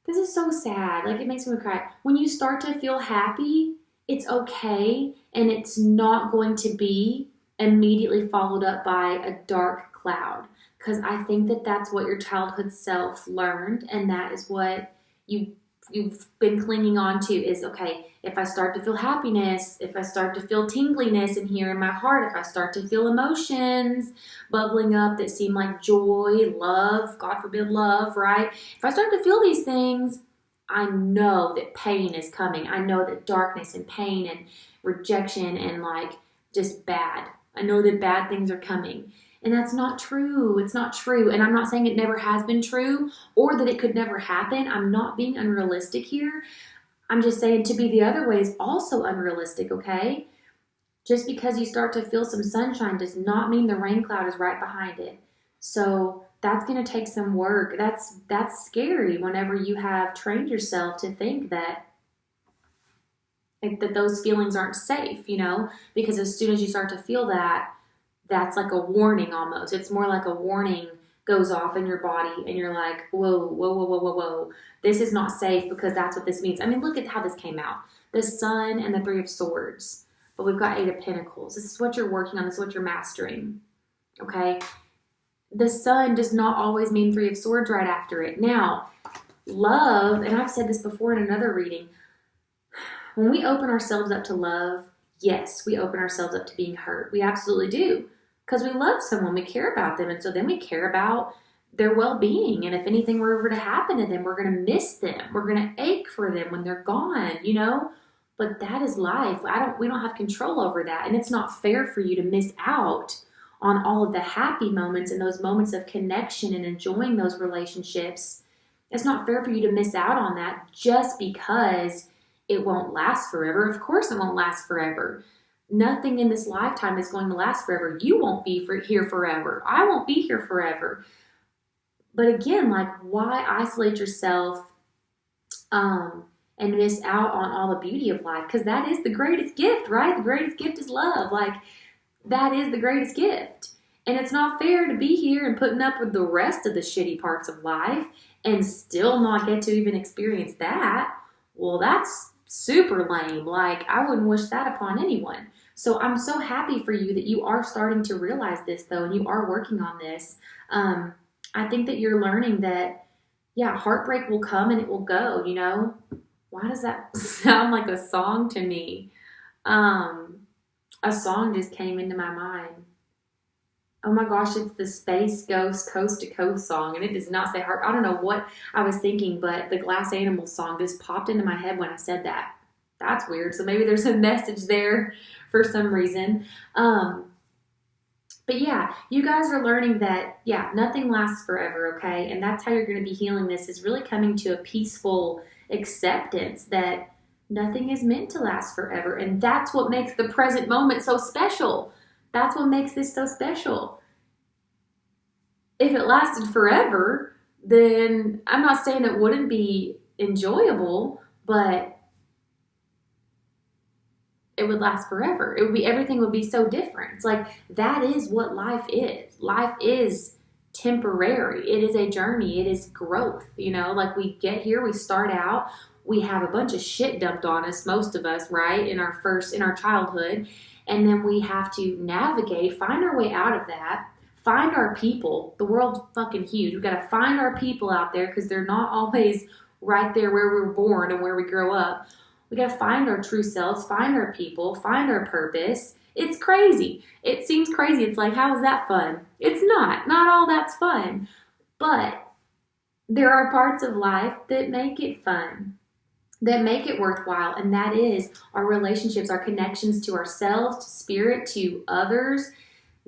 this is so sad. Like, it makes me cry. When you start to feel happy, it's okay, and it's not going to be immediately followed up by a dark cloud. Because I think that that's what your childhood self learned, and that is what you've been clinging on to is, okay, if I start to feel happiness, if I start to feel tingliness in here in my heart, if I start to feel emotions bubbling up that seem like joy, love, God forbid love, right? If I start to feel these things, I know that pain is coming. I know that darkness and pain and rejection and like just bad. I know that bad things are coming. And that's not true. It's not true. And I'm not saying it never has been true or that it could never happen. I'm not being unrealistic here. I'm just saying to be the other way is also unrealistic, okay? Just because you start to feel some sunshine does not mean the rain cloud is right behind it. So that's going to take some work. That's scary whenever you have trained yourself to think that, that those feelings aren't safe, you know, because as soon as you start to feel that, that's like a warning almost. It's more like a warning goes off in your body and you're like, whoa, whoa, whoa, whoa, whoa, whoa. This is not safe because that's what this means. I mean, look at how this came out. The Sun and the Three of Swords, but we've got Eight of Pentacles. This is what you're working on. This is what you're mastering, okay? The Sun does not always mean Three of Swords right after it. Now, love, and I've said this before in another reading, when we open ourselves up to love, yes, we open ourselves up to being hurt. We absolutely do. Because we love someone, we care about them, and so then we care about their well-being. And if anything were ever to happen to them, we're going to miss them. We're going to ache for them when they're gone, you know? But that is life. We don't have control over that. And it's not fair for you to miss out on all of the happy moments and those moments of connection and enjoying those relationships. It's not fair for you to miss out on that just because it won't last forever. Of course it won't last forever. Nothing in this lifetime is going to last forever. You won't be here forever. I won't be here forever. But again, like, why isolate yourself and miss out on all the beauty of life? Because that is the greatest gift, right? The greatest gift is love. Like, that is the greatest gift. And it's not fair to be here and putting up with the rest of the shitty parts of life and still not get to even experience that. Well, that's super lame. Like, I wouldn't wish that upon anyone. So I'm so happy for you that you are starting to realize this, though, and you are working on this. I think that you're learning that, yeah, heartbreak will come and it will go, you know? Why does that sound like a song to me? A song just came into my mind. Oh my gosh, it's the Space Ghost Coast to Coast song, and it does not say heart. I don't know what I was thinking, but the Glass Animals song just popped into my head when I said that. That's weird. So maybe there's a message there for some reason. But yeah, you guys are learning that, yeah, nothing lasts forever, okay? And that's how you're going to be healing this, is really coming to a peaceful acceptance that nothing is meant to last forever. And that's what makes the present moment so special. That's what makes this so special. If it lasted forever, then I'm not saying it wouldn't be enjoyable, but it would last forever. It would be, everything would be so different. It's like, that is what life is. Life is temporary. It is a journey. It is growth. You know, like, we get here, we start out, we have a bunch of shit dumped on us, most of us, right? In our childhood. And then we have to navigate, find our way out of that, find our people. The world's fucking huge. We've got to find our people out there because they're not always right there where we were born and where we grow up. We got to find our true selves, find our people, find our purpose. It's crazy. It seems crazy. It's like, how is that fun? It's not. Not all that's fun. But there are parts of life that make it fun, that make it worthwhile, and that is our relationships, our connections to ourselves, to spirit, to others.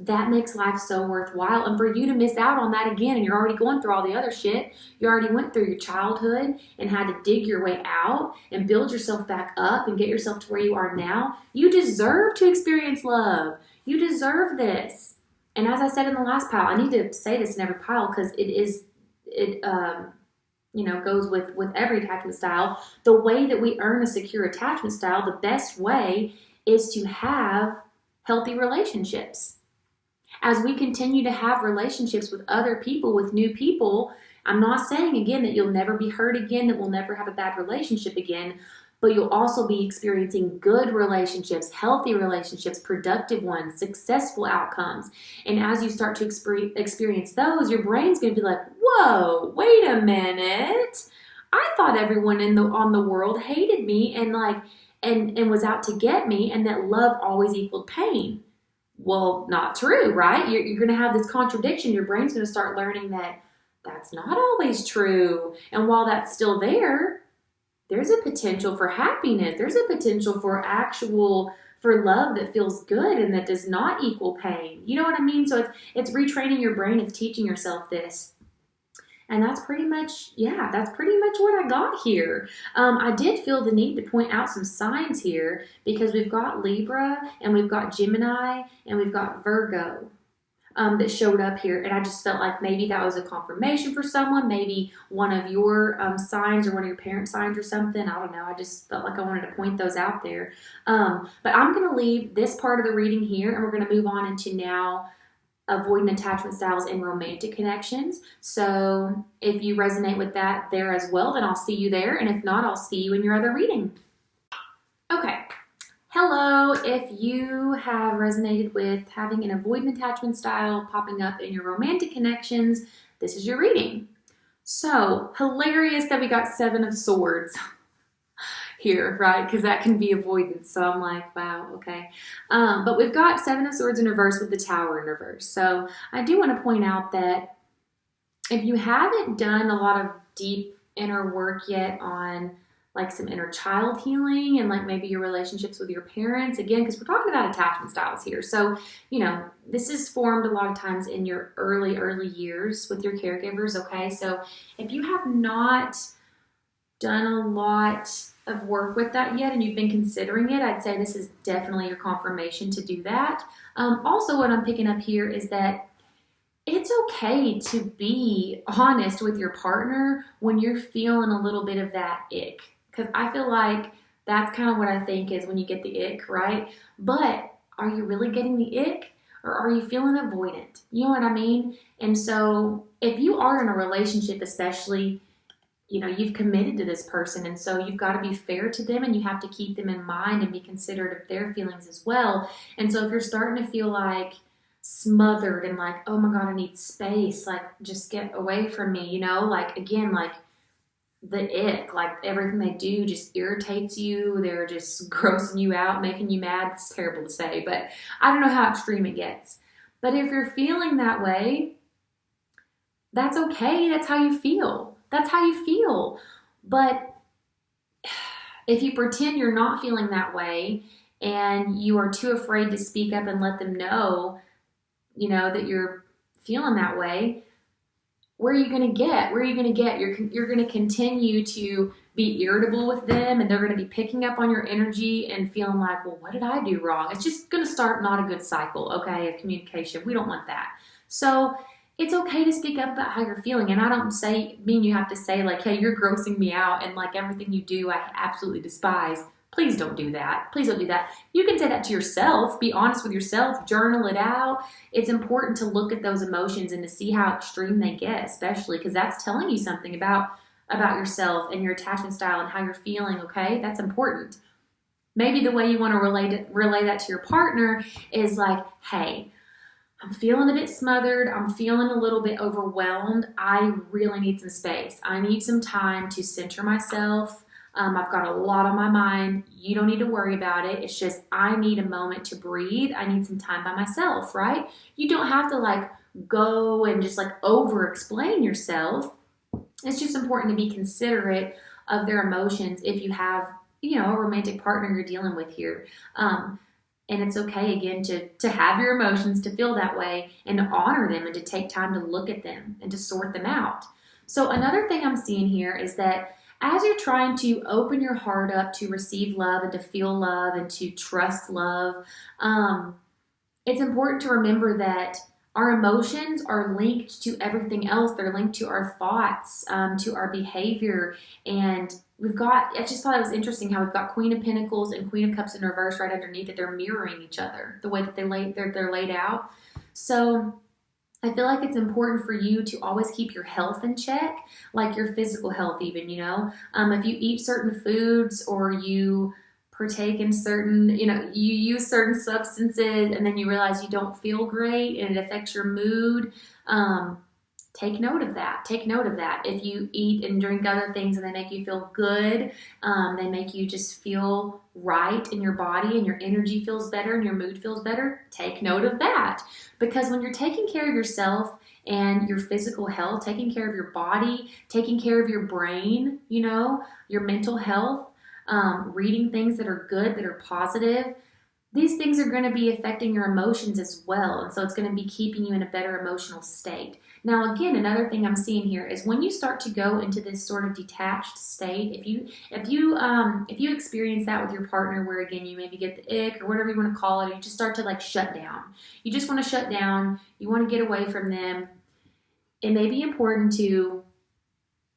That makes life so worthwhile. And for you to miss out on that again, and you're already going through all the other shit, you already went through your childhood and had to dig your way out and build yourself back up and get yourself to where you are now. You deserve to experience love. You deserve this. And as I said in the last pile, I need to say this in every pile because it goes with every attachment style. The way that we earn a secure attachment style, the best way is to have healthy relationships. As we continue to have relationships with other people, with new people, I'm not saying again that you'll never be hurt again, that we'll never have a bad relationship again, but you'll also be experiencing good relationships, healthy relationships, productive ones, successful outcomes. And as you start to experience those, your brain's going to be like, whoa, wait a minute. I thought everyone on the world hated me and was out to get me, and that love always equaled pain. Well, not true, right? You're going to have this contradiction. Your brain's going to start learning that that's not always true. And while that's still there, there's a potential for happiness. There's a potential for love that feels good and that does not equal pain. You know what I mean? So it's retraining your brain. It's teaching yourself this. And that's pretty much what I got here. I did feel the need to point out some signs here because we've got Libra and we've got Gemini and we've got Virgo. that showed up here, and I just felt like maybe that was a confirmation for someone, maybe one of your signs or one of your parent signs or something. I don't know. I just felt like I wanted to point those out there. But I'm going to leave this part of the reading here, and we're going to move on into now avoidant attachment styles in romantic connections. So if you resonate with that there as well, then I'll see you there. And if not, I'll see you in your other reading. Okay. Hello. If you have resonated with having an avoidant attachment style popping up in your romantic connections, this is your reading. So hilarious that we got 7 of Swords here, right? Because that can be avoidance. So I'm like, wow, okay. But we've got 7 of Swords in reverse with the Tower in reverse. So I do want to point out that if you haven't done a lot of deep inner work yet on like some inner child healing and like maybe your relationships with your parents, again, because we're talking about attachment styles here. So, you know, this is formed a lot of times in your early years with your caregivers, okay? So if you have not done a lot of work with that yet and you've been considering it, I'd say this is definitely your confirmation to do that. Also, what I'm picking up here is that it's okay to be honest with your partner when you're feeling a little bit of that ick. Because I feel like that's kind of what I think is when you get the ick, right? But are you really getting the ick or are you feeling avoidant? You know what I mean? And so if you are in a relationship, especially, you know, you've committed to this person, and so you've got to be fair to them and you have to keep them in mind and be considerate of their feelings as well. And so if you're starting to feel like smothered and like, oh my God, I need space, like just get away from me, you know, like again, like the ick, like everything they do just irritates you. They're just grossing you out, making you mad. It's terrible to say, but I don't know how extreme it gets. But if you're feeling that way, that's okay. That's how you feel. That's how you feel. But if you pretend you're not feeling that way and you are too afraid to speak up and let them know, you know, that you're feeling that way, where are you going to get? Where are you going to get? You're going to continue to be irritable with them, and they're going to be picking up on your energy and feeling like, well, what did I do wrong? It's just going to start not a good cycle, okay, of communication. We don't want that. So it's okay to speak up about how you're feeling. And I don't mean you have to say like, hey, you're grossing me out and like everything you do, I absolutely despise. Please don't do that. Please don't do that. You can say that to yourself. Be honest with yourself. Journal it out. It's important to look at those emotions and to see how extreme they get, especially because that's telling you something about yourself and your attachment style and how you're feeling, okay? That's important. Maybe the way you want to relay that to your partner is like, hey, I'm feeling a bit smothered. I'm feeling a little bit overwhelmed. I really need some space. I need some time to center myself. I've got a lot on my mind. You don't need to worry about it. It's just I need a moment to breathe. I need some time by myself, right? You don't have to like go and just like over explain yourself. It's just important to be considerate of their emotions if you have, you know, a romantic partner you're dealing with here. And it's okay, again, to have your emotions, to feel that way, and to honor them and to take time to look at them and to sort them out. So another thing I'm seeing here is that as you're trying to open your heart up to receive love and to feel love and to trust love, it's important to remember that our emotions are linked to everything else. They're linked to our thoughts, to our behavior. And I just thought it was interesting how we've got Queen of Pentacles and Queen of Cups in reverse right underneath it. They're mirroring each other, the way that they're laid out. So I feel like it's important for you to always keep your health in check, like your physical health even, you know. If you eat certain foods or you partake in certain, you know, you use certain substances and then you realize you don't feel great and it affects your mood, take note of that. Take note of that. If you eat and drink other things and they make you feel good, they make you just feel right in your body and your energy feels better and your mood feels better, take note of that. Because when you're taking care of yourself and your physical health, taking care of your body, taking care of your brain, you know, your mental health, reading things that are good, that are positive, these things are going to be affecting your emotions as well. And so it's going to be keeping you in a better emotional state. Now, again, another thing I'm seeing here is when you start to go into this sort of detached state, if you experience that with your partner, where again you maybe get the ick or whatever you want to call it, you just start to like shut down. You just want to shut down. You want to get away from them. It may be important to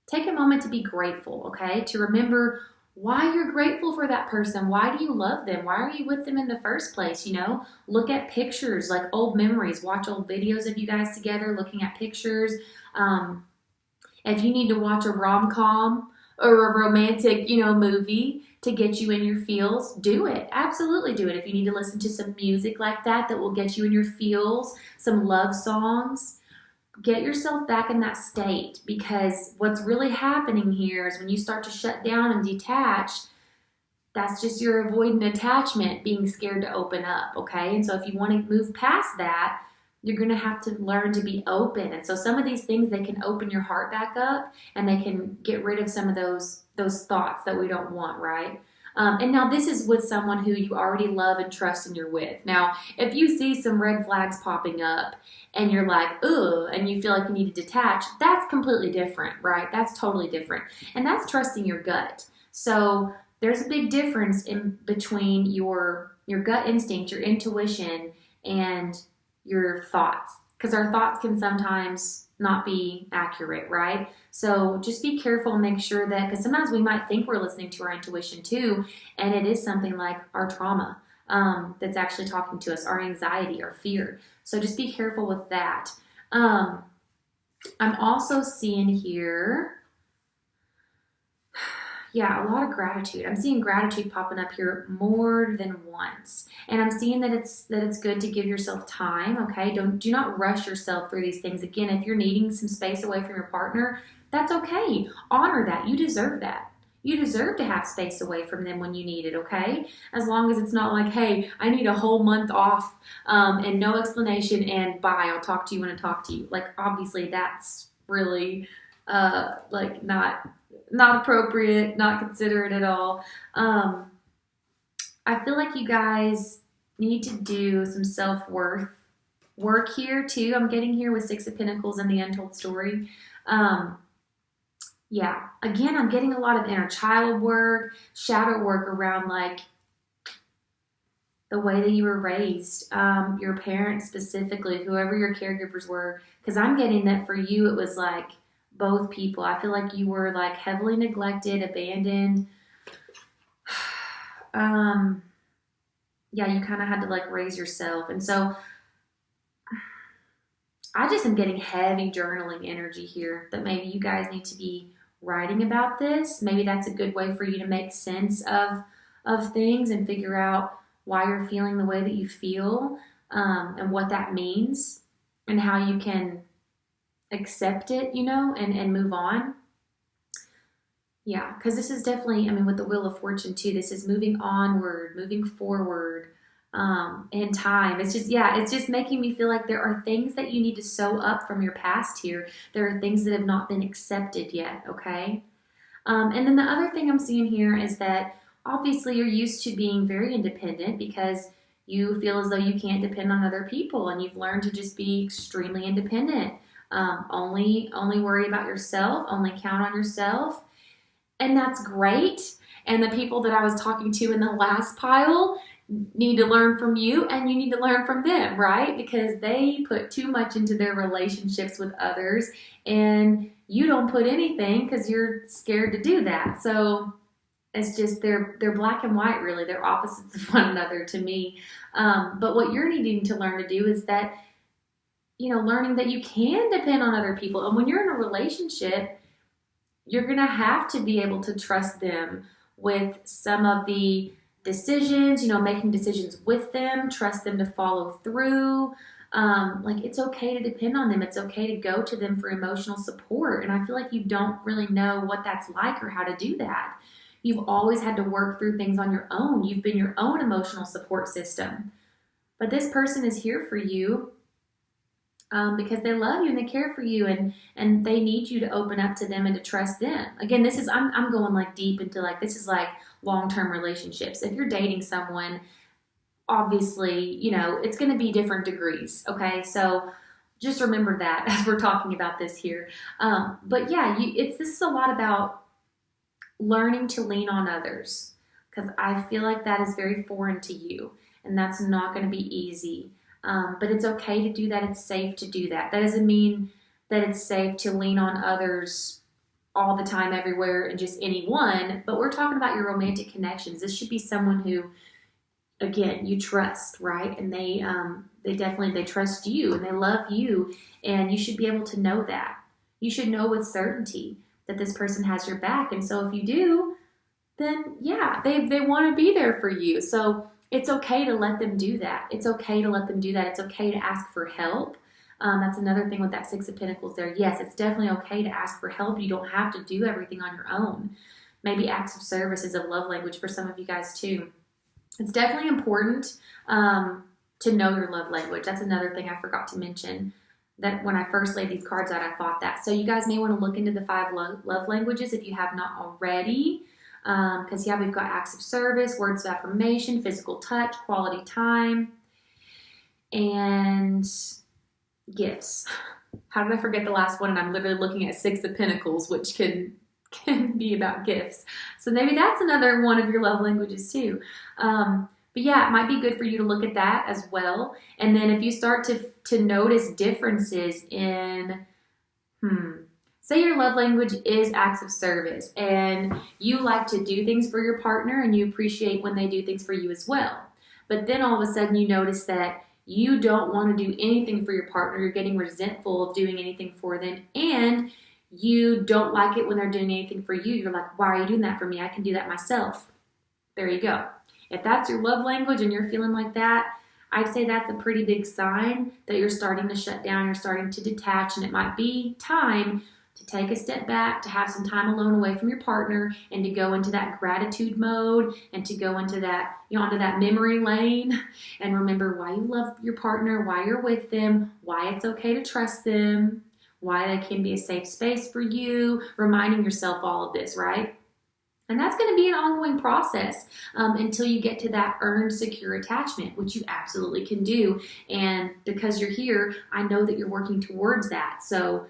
take a moment to be grateful, okay? To remember why you're grateful for that person. Why do you love them? Why are you with them in the first place? Look at pictures, like old memories. Watch old videos of you guys together, looking at pictures. If you need to watch a rom-com or a romantic, movie to get you in your feels, do it. Absolutely do it. If you need to listen to some music like that will get you in your feels, some love songs, get yourself back in that state, because what's really happening here is when you start to shut down and detach, that's just your avoidant attachment being scared to open up, okay? And so if you want to move past that, you're going to have to learn to be open. And so some of these things, they can open your heart back up, and they can get rid of some of those thoughts that we don't want, right? And now this is with someone who you already love and trust and you're with. Now, if you see some red flags popping up and you're like, ugh, and you feel like you need to detach, that's completely different, right? That's totally different. And that's trusting your gut. So there's a big difference in between your gut instinct, your intuition, and your thoughts. Because our thoughts can sometimes not be accurate, right? So just be careful and make sure that, because sometimes we might think we're listening to our intuition too, and it is something like our trauma that's actually talking to us, our anxiety, our fear. So just be careful with that. I'm also seeing here, a lot of gratitude. I'm seeing gratitude popping up here more than once. And I'm seeing that it's good to give yourself time, okay? Do not rush yourself through these things. Again, if you're needing some space away from your partner, that's okay. Honor that. You deserve that. You deserve to have space away from them when you need it, okay? As long as it's not like, hey, I need a whole month off and no explanation and bye, I'll talk to you when I talk to you. Like, obviously that's really not appropriate, not considerate at all. I feel like you guys need to do some self-worth work here too. I'm getting here with Six of Pentacles and the Untold Story. Again, I'm getting a lot of inner child work, shadow work around like the way that you were raised, your parents specifically, whoever your caregivers were. Because I'm getting that for you, it was like both people. I feel like you were like heavily neglected, abandoned. You kind of had to like raise yourself. And so I just am getting heavy journaling energy here, that maybe you guys need to be writing about this. Maybe that's a good way for you to make sense of things and figure out why you're feeling the way that you feel, and what that means and how you can accept it, and move on. Yeah, because this is definitely, with the Wheel of Fortune too, this is moving onward, moving forward in time. It's just making me feel like there are things that you need to sew up from your past here. There are things that have not been accepted yet, okay? And then the other thing I'm seeing here is that obviously you're used to being very independent because you feel as though you can't depend on other people, and you've learned to just be extremely independent. Only worry about yourself, only count on yourself. And that's great. And the people that I was talking to in the last pile need to learn from you, and you need to learn from them, right? Because they put too much into their relationships with others, and you don't put anything because you're scared to do that. So it's just, they're black and white, really. They're opposites of one another to me. But what you're needing to learn to do is that, learning that you can depend on other people. And when you're in a relationship, you're going to have to be able to trust them with some of the decisions, making decisions with them, trust them to follow through. It's okay to depend on them. It's okay to go to them for emotional support. And I feel like you don't really know what that's like or how to do that. You've always had to work through things on your own. You've been your own emotional support system. But this person is here for you because they love you and they care for you, and they need you to open up to them and to trust them. Again, this is, I'm going like deep into like, this is like long-term relationships. If you're dating someone, obviously, it's going to be different degrees. Okay. So just remember that as we're talking about this here. But yeah, this is a lot about learning to lean on others, because I feel like that is very foreign to you, and that's not going to be easy. But it's okay to do that. It's safe to do that. That doesn't mean that it's safe to lean on others all the time, everywhere, and just anyone. But we're talking about your romantic connections. This should be someone who, again, you trust, right? And they trust you and they love you, and you should be able to know that. You should know with certainty that this person has your back. And so if you do, then yeah, they want to be there for you. So it's okay to let them do that. It's okay to let them do that. It's okay to ask for help. That's another thing with that Six of Pentacles there. Yes, it's definitely okay to ask for help. You don't have to do everything on your own. Maybe acts of service is a love language for some of you guys too. It's definitely important to know your love language. That's another thing I forgot to mention, that when I first laid these cards out, I thought that. So you guys may want to look into the 5 love languages if you have not already. Because yeah, we've got acts of service, words of affirmation, physical touch, quality time, and gifts. How did I forget the last one? And I'm literally looking at 6 of Pentacles, which can be about gifts. So maybe that's another one of your love languages too. But yeah, it might be good for you to look at that as well. And then if you start to notice differences in, say your love language is acts of service, and you like to do things for your partner and you appreciate when they do things for you as well. But then all of a sudden you notice that you don't want to do anything for your partner. You're getting resentful of doing anything for them, and you don't like it when they're doing anything for you. You're like, why are you doing that for me? I can do that myself. There you go. If that's your love language and you're feeling like that, I'd say that's a pretty big sign that you're starting to shut down, you're starting to detach, and it might be time to take a step back, to have some time alone away from your partner, and to go into that gratitude mode, and to go into that, onto that memory lane, and remember why you love your partner, why you're with them, why it's okay to trust them, why they can be a safe space for you, reminding yourself all of this, right? And that's going to be an ongoing process until you get to that earned secure attachment, which you absolutely can do. And because you're here, I know that you're working towards that. So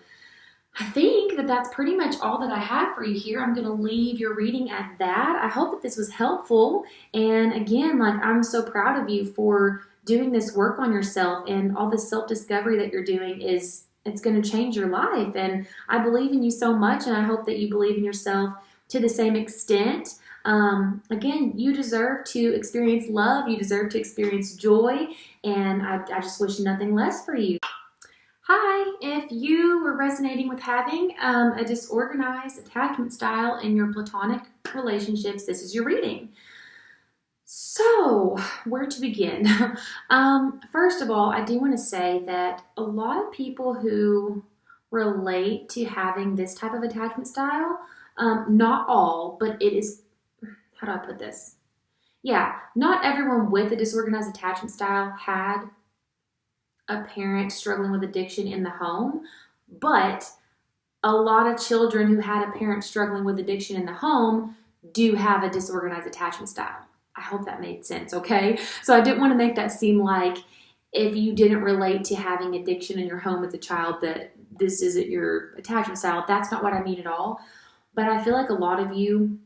I think that that's pretty much all that I have for you here. I'm going to leave your reading at that. I hope that this was helpful. And again, I'm so proud of you for doing this work on yourself, and all this self-discovery that you're doing it's going to change your life. And I believe in you so much, and I hope that you believe in yourself to the same extent. Again, you deserve to experience love. You deserve to experience joy. And I just wish nothing less for you. Hi, if you were resonating with having a disorganized attachment style in your platonic relationships, this is your reading. So, where to begin? First of all, I do want to say that a lot of people who relate to having this type of attachment style, not all, but it is, how do I put this? Yeah, not everyone with a disorganized attachment style had a parent struggling with addiction in the home, but a lot of children who had a parent struggling with addiction in the home do have a disorganized attachment style. I hope that made sense, okay? So I didn't want to make that seem like if you didn't relate to having addiction in your home as a child that this isn't your attachment style. That's not what I mean at all. But I feel like a lot of you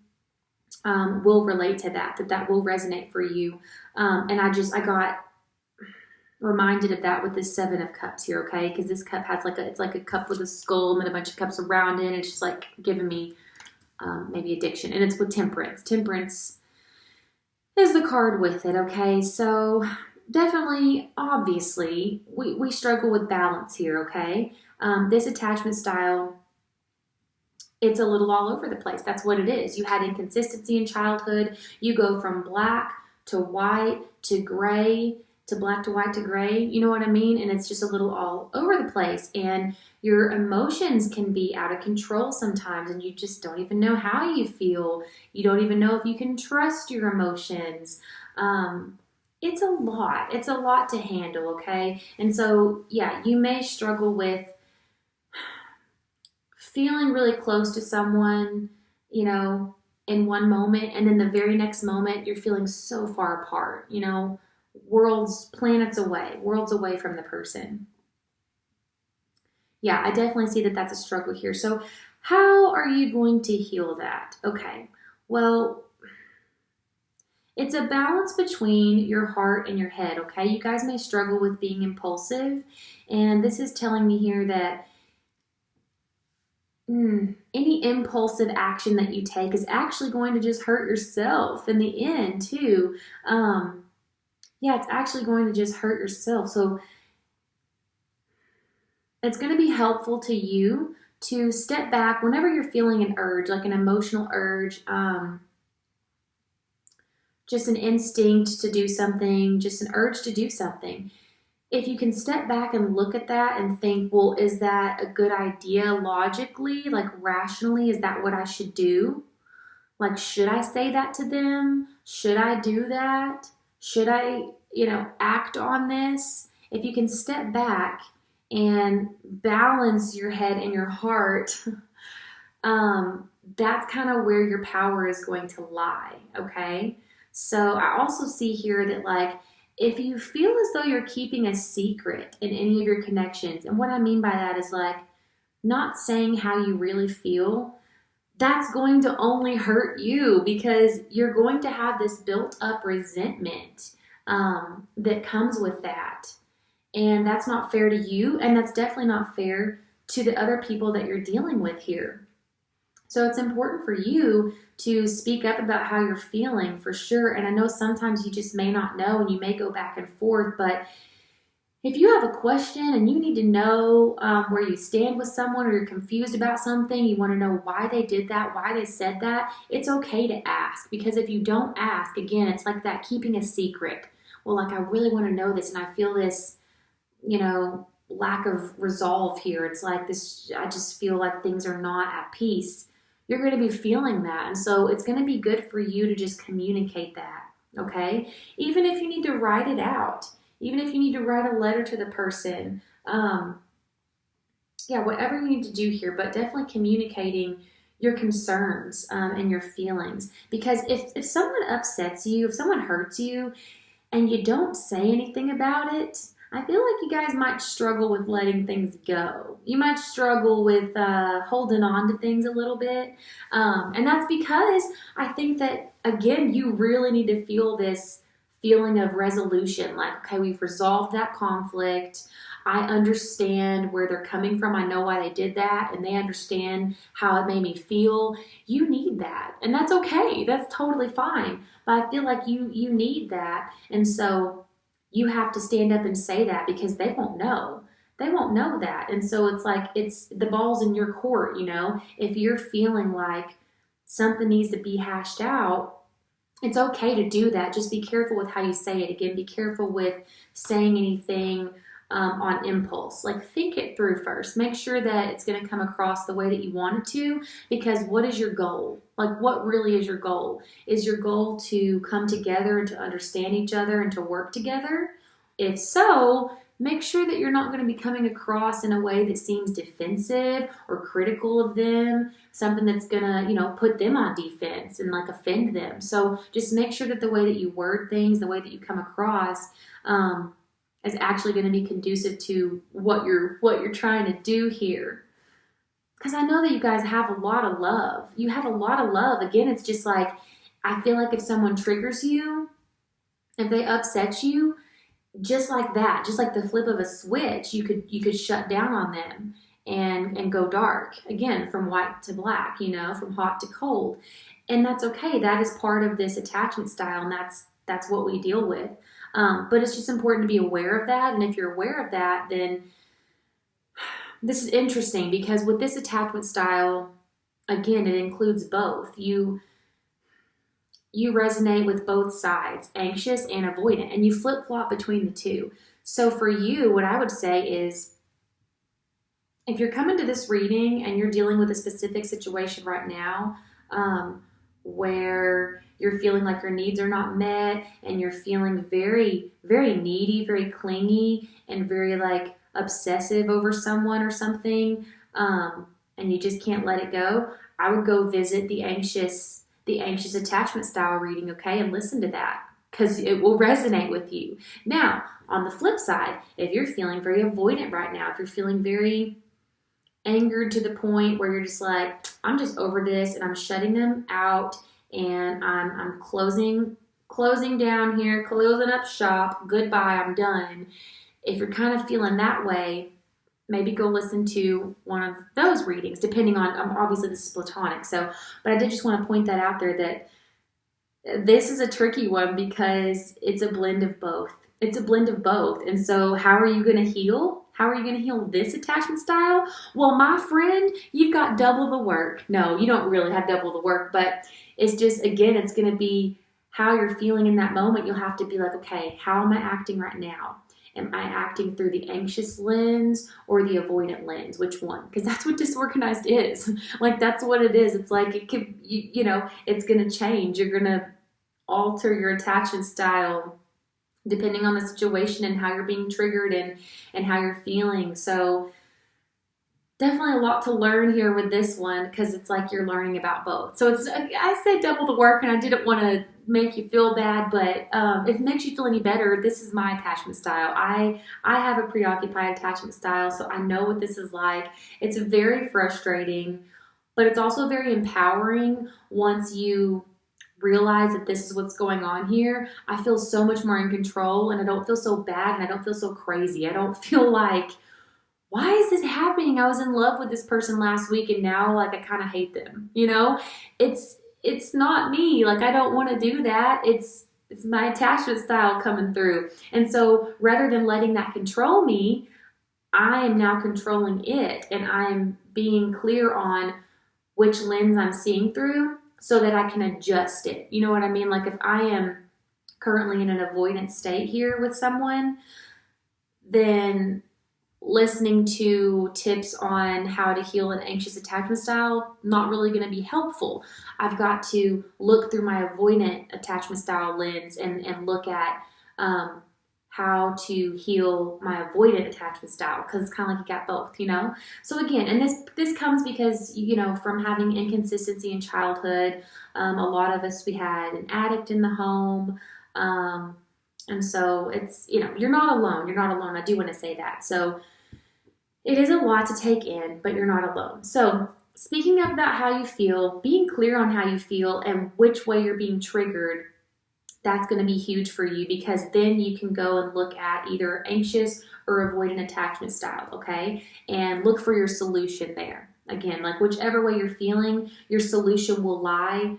will relate to that will resonate for you. And I got reminded of that with this 7 of Cups here, okay? Because this cup has it's like a cup with a skull and a bunch of cups around it. And it's just like giving me maybe addiction. And it's with Temperance. Temperance is the card with it, okay? So definitely, obviously, we struggle with balance here, okay? This attachment style, it's a little all over the place. That's what it is. You had inconsistency in childhood. You go from black to white to gray to black to white to gray. You know what I mean? And it's just a little all over the place. And your emotions can be out of control sometimes, and you just don't even know how you feel. You don't even know if you can trust your emotions. It's a lot. It's a lot to handle, okay? And so, yeah, you may struggle with feeling really close to someone, in one moment, and then the very next moment, you're feeling so far apart, planets away, worlds away from the person. Yeah, I definitely see that that's a struggle here. So how are you going to heal that? Okay, well, it's a balance between your heart and your head, okay? You guys may struggle with being impulsive, and this is telling me here that any impulsive action that you take is actually going to just hurt yourself in the end, too. Yeah, it's actually going to just hurt yourself. So it's going to be helpful to you to step back whenever you're feeling an urge, like an emotional urge, just an instinct to do something, just an urge to do something. If you can step back and look at that and think, well, is that a good idea logically, like rationally? Is that what I should do? Like, should I say that to them? Should I do that? Should I, act on this? If you can step back and balance your head and your heart, that's kind of where your power is going to lie, okay? So I also see here that, like, if you feel as though you're keeping a secret in any of your connections, and what I mean by that is, like, not saying how you really feel, that's going to only hurt you because you're going to have this built up resentment that comes with that. And that's not fair to you, and that's definitely not fair to the other people that you're dealing with here. So it's important for you to speak up about how you're feeling, for sure. And I know sometimes you just may not know and you may go back and forth, but if you have a question and you need to know where you stand with someone, or you're confused about something, you want to know why they did that, why they said that, it's okay to ask. Because if you don't ask, again, it's like that keeping a secret. Well, like, I really want to know this and I feel this, lack of resolve here. It's like this, I just feel like things are not at peace. You're going to be feeling that. And so it's going to be good for you to just communicate that, okay? Even if you need to write it out, even if you need to write a letter to the person, whatever you need to do here, but definitely communicating your concerns and your feelings. Because if someone upsets you, if someone hurts you, and you don't say anything about it, I feel like you guys might struggle with letting things go. You might struggle with holding on to things a little bit. And that's because I think that, again, you really need to feel this feeling of resolution. Like, okay, we've resolved that conflict. I understand where they're coming from. I know why they did that, and they understand how it made me feel. You need that, and that's okay. That's totally fine. But I feel like you need that, and so you have to stand up and say that, because they won't know. They won't know that. And so it's like, it's the ball's in your court, If you're feeling like something needs to be hashed out, it's okay to do that. Just be careful with how you say it. Again, be careful with saying anything on impulse. Like, think it through first. Make sure that it's going to come across the way that you want it to, because what is your goal? Like, what really is your goal? Is your goal to come together and to understand each other and to work together? If so, make sure that you're not going to be coming across in a way that seems defensive or critical of them, something that's going to, put them on defense and, like, offend them. So just make sure that the way that you word things, the way that you come across, is actually going to be conducive to what you're trying to do here. Because I know that you guys have a lot of love. You have a lot of love. Again, it's just like, I feel like if someone triggers you, if they upset you, just like that, just like the flip of a switch, you could shut down on them and go dark. Again, from white to black, from hot to cold. And that's okay. That is part of this attachment style, and that's what we deal with. But it's just important to be aware of that. And if you're aware of that, then this is interesting, because with this attachment style, again, it includes both. You resonate with both sides, anxious and avoidant, and you flip-flop between the two. So for you, what I would say is, if you're coming to this reading and you're dealing with a specific situation right now, where you're feeling like your needs are not met, and you're feeling very, very needy, very clingy, and very, like, obsessive over someone or something, and you just can't let it go, I would go visit the anxious attachment style reading, okay, and listen to that. because it will resonate with you. Now, on the flip side, if you're feeling very avoidant right now, if you're feeling very angered to the point where you're just like, I'm just over this and I'm shutting them out and I'm closing down here, closing up shop, goodbye, I'm done. If you're kind of feeling that way, maybe go listen to one of those readings, depending on, obviously this is Platonic, so, but I did just want to point that out there, that this is a tricky one because it's a blend of both. It's a blend of both. And so how are you going to heal? How are you going to heal this attachment style? Well, my friend, you've got double the work. No, you don't really have double the work, but it's just, again, it's going to be how you're feeling in that moment. You'll have to be like, okay, how am I acting right now? Am I acting through the anxious lens or the avoidant lens? Which one? Because that's what disorganized is. Like, that's what it is. It's like, it could, you know, it's going to change. You're going to alter your attachment style depending on the situation and how you're being triggered and how you're feeling. So definitely a lot to learn here with this one, because it's like you're learning about both. So it's, I said double the work, and I didn't want to make you feel bad, but if it makes you feel any better, this is my attachment style. I have a preoccupied attachment style, so I know what this is like. It's very frustrating, but it's also very empowering once you realize that this is what's going on here. I feel so much more in control, and I don't feel so bad, and I don't feel so crazy. I don't feel like, why is this happening? I was in love with this person last week, and now like I kind of hate them. You know, it's not me. Like, I don't want to do that. It's my attachment style coming through. And so rather than letting that control me, I am now controlling it, and I'm being clear on which lens I'm seeing through, so that I can adjust it. You know what I mean? Like, if I am currently in an avoidant state here with someone, then listening to tips on how to heal an anxious attachment style, not really going to be helpful. I've got to look through my avoidant attachment style lens and look at how to heal my avoidant attachment style, because it's kind of like you got both, you know? So again, and this comes because, you know, from having inconsistency in childhood, a lot of us, we had an addict in the home, and so it's, you know, you're not alone. You're not alone. I do want to say that. So it is a lot to take in, but you're not alone. So speaking about how you feel, being clear on how you feel and which way you're being triggered, that's going to be huge for you, because then you can go and look at either anxious or avoidant attachment style, okay? And look for your solution there. Again, like whichever way you're feeling, your solution will lie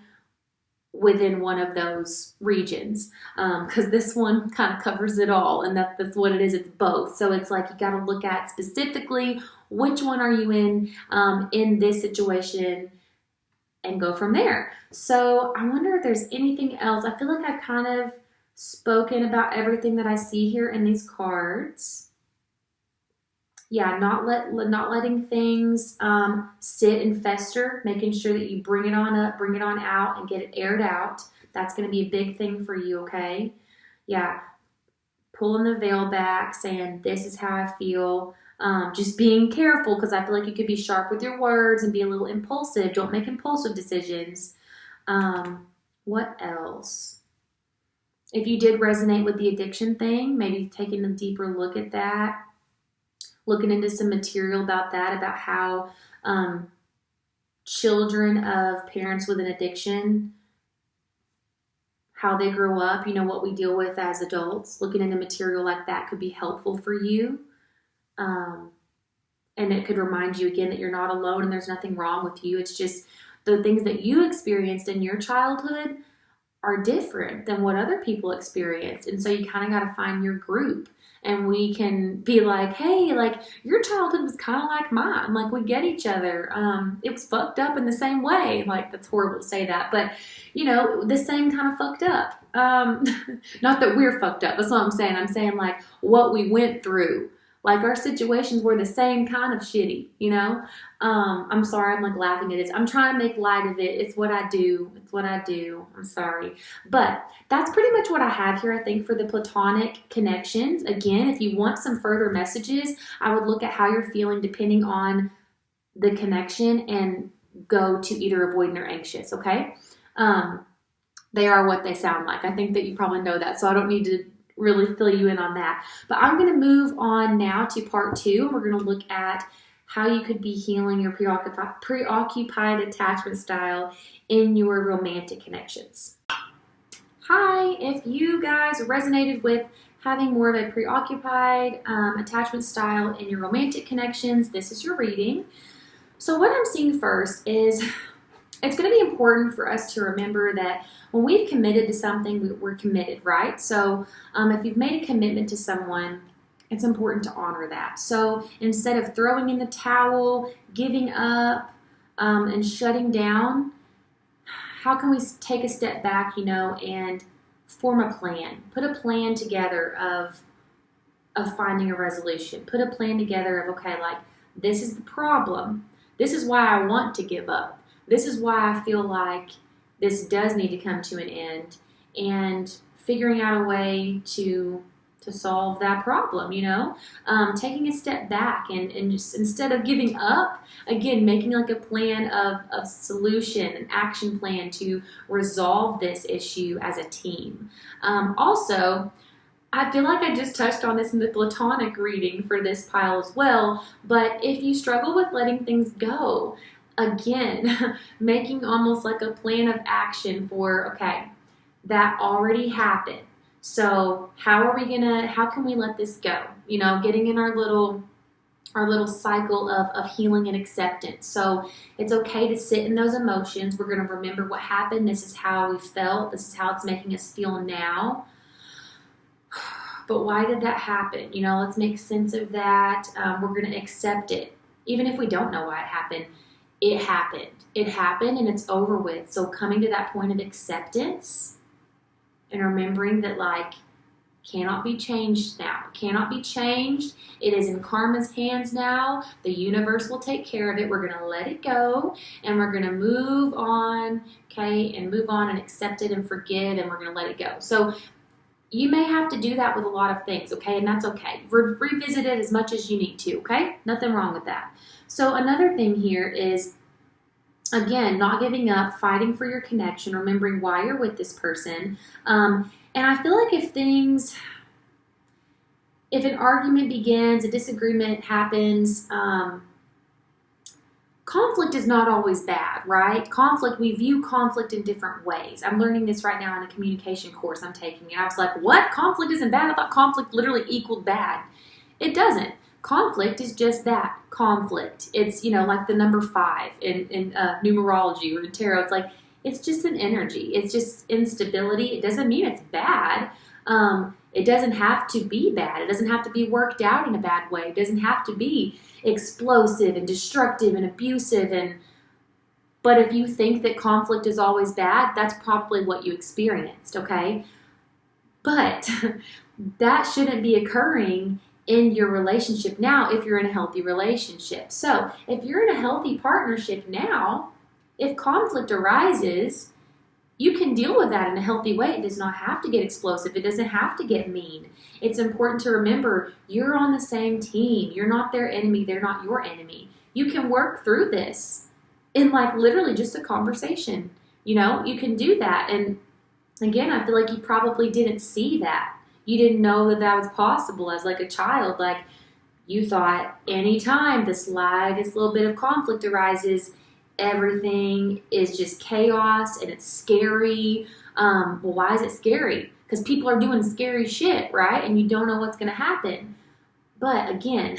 within one of those regions, because this one kind of covers it all, and that's what it is. It's both. So it's like you got to look at specifically which one are you in this situation, and go from there. So I wonder if there's anything else. I feel like I've kind of spoken about everything that I see here in these cards. Yeah, not letting things sit and fester, making sure that you bring it on up, bring it on out, and get it aired out. That's going to be a big thing for you, okay? Yeah, pulling the veil back, saying this is how I feel. Just being careful, because I feel like you could be sharp with your words and be a little impulsive. Don't make impulsive decisions. What else? If you did resonate with the addiction thing, maybe taking a deeper look at that, looking into some material about that, about how children of parents with an addiction, how they grow up, you know, what we deal with as adults. Looking into material like that could be helpful for you. And it could remind you again that you're not alone and there's nothing wrong with you. It's just the things that you experienced in your childhood are different than what other people experienced. And so you kind of got to find your group. And we can be like, hey, like, your childhood was kind of like mine. Like, we get each other. It was fucked up in the same way. Like, that's horrible to say that. But, you know, the same kind of fucked up. Not that we're fucked up. That's what I'm saying. I'm saying, like, what we went through. Like, our situations were the same kind of shitty, you know? I'm sorry, I'm like laughing at this. I'm trying to make light of it. It's what I do. It's what I do. I'm sorry. But that's pretty much what I have here, I think, for the Platonic connections. Again, if you want some further messages, I would look at how you're feeling depending on the connection and go to either avoidant or anxious, okay? they are what they sound like. I think that you probably know that, so I don't need to really fill you in on that. But I'm going to move on now to part 2, and we're going to look at how you could be healing your preoccupied attachment style in your romantic connections. Hi, if you guys resonated with having more of a preoccupied attachment style in your romantic connections, this is your reading. So what I'm seeing first is it's going to be important for us to remember that when we've committed to something, we're committed, right? So if you've made a commitment to someone, it's important to honor that. So instead of throwing in the towel, giving up, and shutting down, how can we take a step back, and form a plan? Put a plan together of finding a resolution. Put a plan together of, okay, like, this is the problem. This is why I want to give up. This is why I feel like this does need to come to an end, and figuring out a way to solve that problem, taking a step back and just instead of giving up, again, making like a plan of solution, an action plan to resolve this issue as a team. Also, I feel like I just touched on this in the Platonic reading for this pile as well, but if you struggle with letting things go, again, making almost like a plan of action for, okay, that already happened. So how can we let this go? Getting in our little cycle of healing and acceptance. So it's okay to sit in those emotions. We're going to remember what happened. This is how we felt. This is how it's making us feel now. But why did that happen? Let's make sense of that. We're going to accept it. Even if we don't know why it happened, it happened. It happened and it's over with. So coming to that point of acceptance and remembering that, like, cannot be changed now. Cannot be changed. It is in karma's hands now. The universe will take care of it. We're going to let it go, and we're going to move on, okay, and move on and accept it and forgive, and we're going to let it go. So you may have to do that with a lot of things, okay, and that's okay. Revisit it as much as you need to, okay? Nothing wrong with that. So another thing here is, again, not giving up, fighting for your connection, remembering why you're with this person. And I feel like if an argument begins, a disagreement happens, conflict is not always bad, right? We view conflict in different ways. I'm learning this right now in a communication course I'm taking. And I was like, what? Conflict isn't bad? I thought conflict literally equaled bad. It doesn't. Conflict is just that, conflict. It's, like the number 5 in numerology or in tarot. It's like, it's just an energy. It's just instability. It doesn't mean it's bad. It doesn't have to be bad. It doesn't have to be worked out in a bad way. It doesn't have to be explosive and destructive and abusive. But if you think that conflict is always bad, that's probably what you experienced, okay? But that shouldn't be occurring in your relationship now if you're in a healthy relationship. So if you're in a healthy partnership now, if conflict arises, you can deal with that in a healthy way. It does not have to get explosive. It doesn't have to get mean. It's important to remember you're on the same team. You're not their enemy. They're not your enemy. You can work through this in like literally just a conversation. You can do that. And again, I feel like you probably didn't see that. You didn't know that was possible as like a child. Like you thought anytime the slightest little bit of conflict arises, everything is just chaos and it's scary. Well, why is it scary? Because people are doing scary shit, right? And you don't know what's going to happen. But again,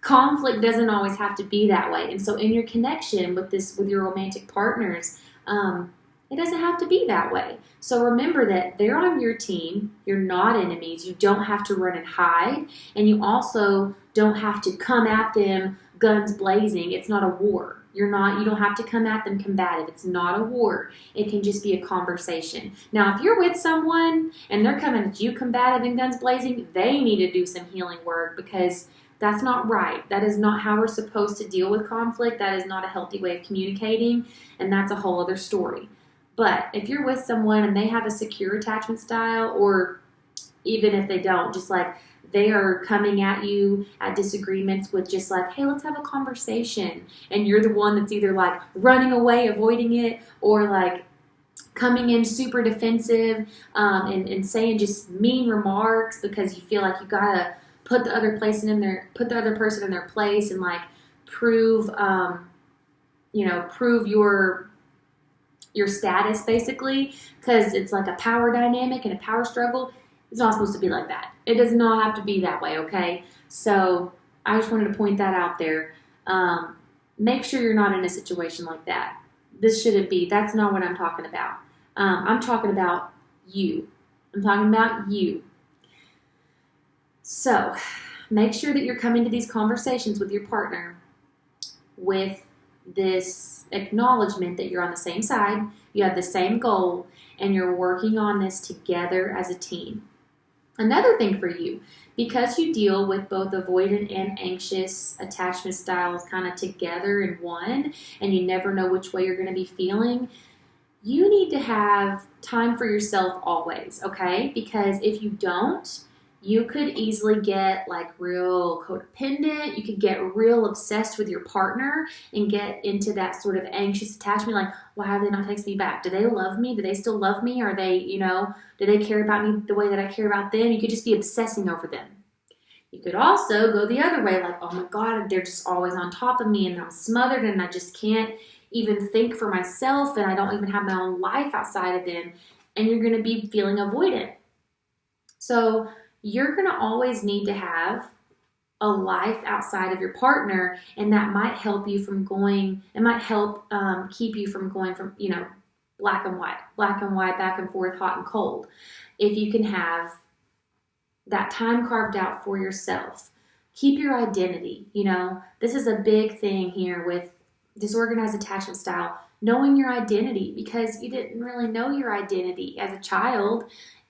conflict doesn't always have to be that way. And so in your connection with your romantic partners, it doesn't have to be that way. So remember that they're on your team. You're not enemies. You don't have to run and hide. And you also don't have to come at them guns blazing. It's not a war. You don't have to come at them combative. It's not a war. It can just be a conversation. Now, if you're with someone and they're coming at you combative and guns blazing, they need to do some healing work because that's not right. That is not how we're supposed to deal with conflict. That is not a healthy way of communicating, and that's a whole other story. But if you're with someone and they have a secure attachment style, or even if they don't, just like they are coming at you at disagreements with just like, hey, let's have a conversation. And you're the one that's either like running away, avoiding it, or like coming in super defensive and saying just mean remarks because you feel like you gotta put the other person in their place and like prove prove your status basically, because it's like a power dynamic and a power struggle. It's not supposed to be like that. It does not have to be that way, okay? So I just wanted to point that out there. Make sure you're not in a situation like that. This shouldn't be. That's not what I'm talking about. I'm talking about you. I'm talking about you. So make sure that you're coming to these conversations with your partner with this acknowledgement that you're on the same side, you have the same goal, and you're working on this together as a team. Another thing for you, because you deal with both avoidant and anxious attachment styles kind of together in one, and you never know which way you're going to be feeling, you need to have time for yourself always, okay? Because if you don't, you could easily get like real codependent. You could get real obsessed with your partner and get into that sort of anxious attachment. Like, why have they not texted me back? Do they love me? Do they still love me? Are they, do they care about me the way that I care about them? You could just be obsessing over them. You could also go the other way, like, oh my God, they're just always on top of me and I'm smothered and I just can't even think for myself and I don't even have my own life outside of them. And you're going to be feeling avoidant. So you're going to always need to have a life outside of your partner, and that might help you from going, it might help keep you from going from, black and white, back and forth, hot and cold. If you can have that time carved out for yourself, keep your identity. This is a big thing here with disorganized attachment style, knowing your identity, because you didn't really know your identity as a child,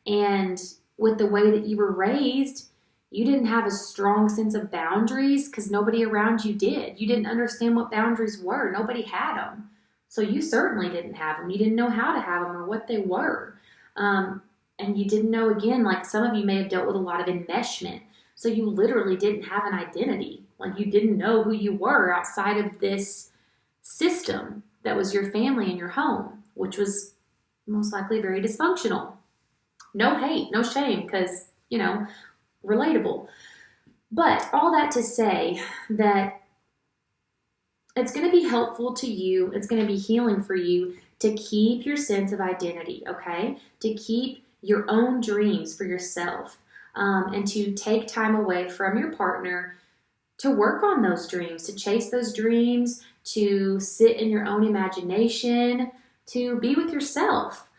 and with the way that you were raised, you didn't have a strong sense of boundaries because nobody around you did. You didn't understand what boundaries were. Nobody had them. So you certainly didn't have them. You didn't know how to have them or what they were. And you didn't know, again, like some of you may have dealt with a lot of enmeshment. So you literally didn't have an identity. Like you didn't know who you were outside of this system that was your family and your home, which was most likely very dysfunctional. No hate, no shame, because, relatable. But all that to say that it's going to be helpful to you, it's going to be healing for you to keep your sense of identity, okay? To keep your own dreams for yourself, and to take time away from your partner to work on those dreams, to chase those dreams, to sit in your own imagination, to be with yourself.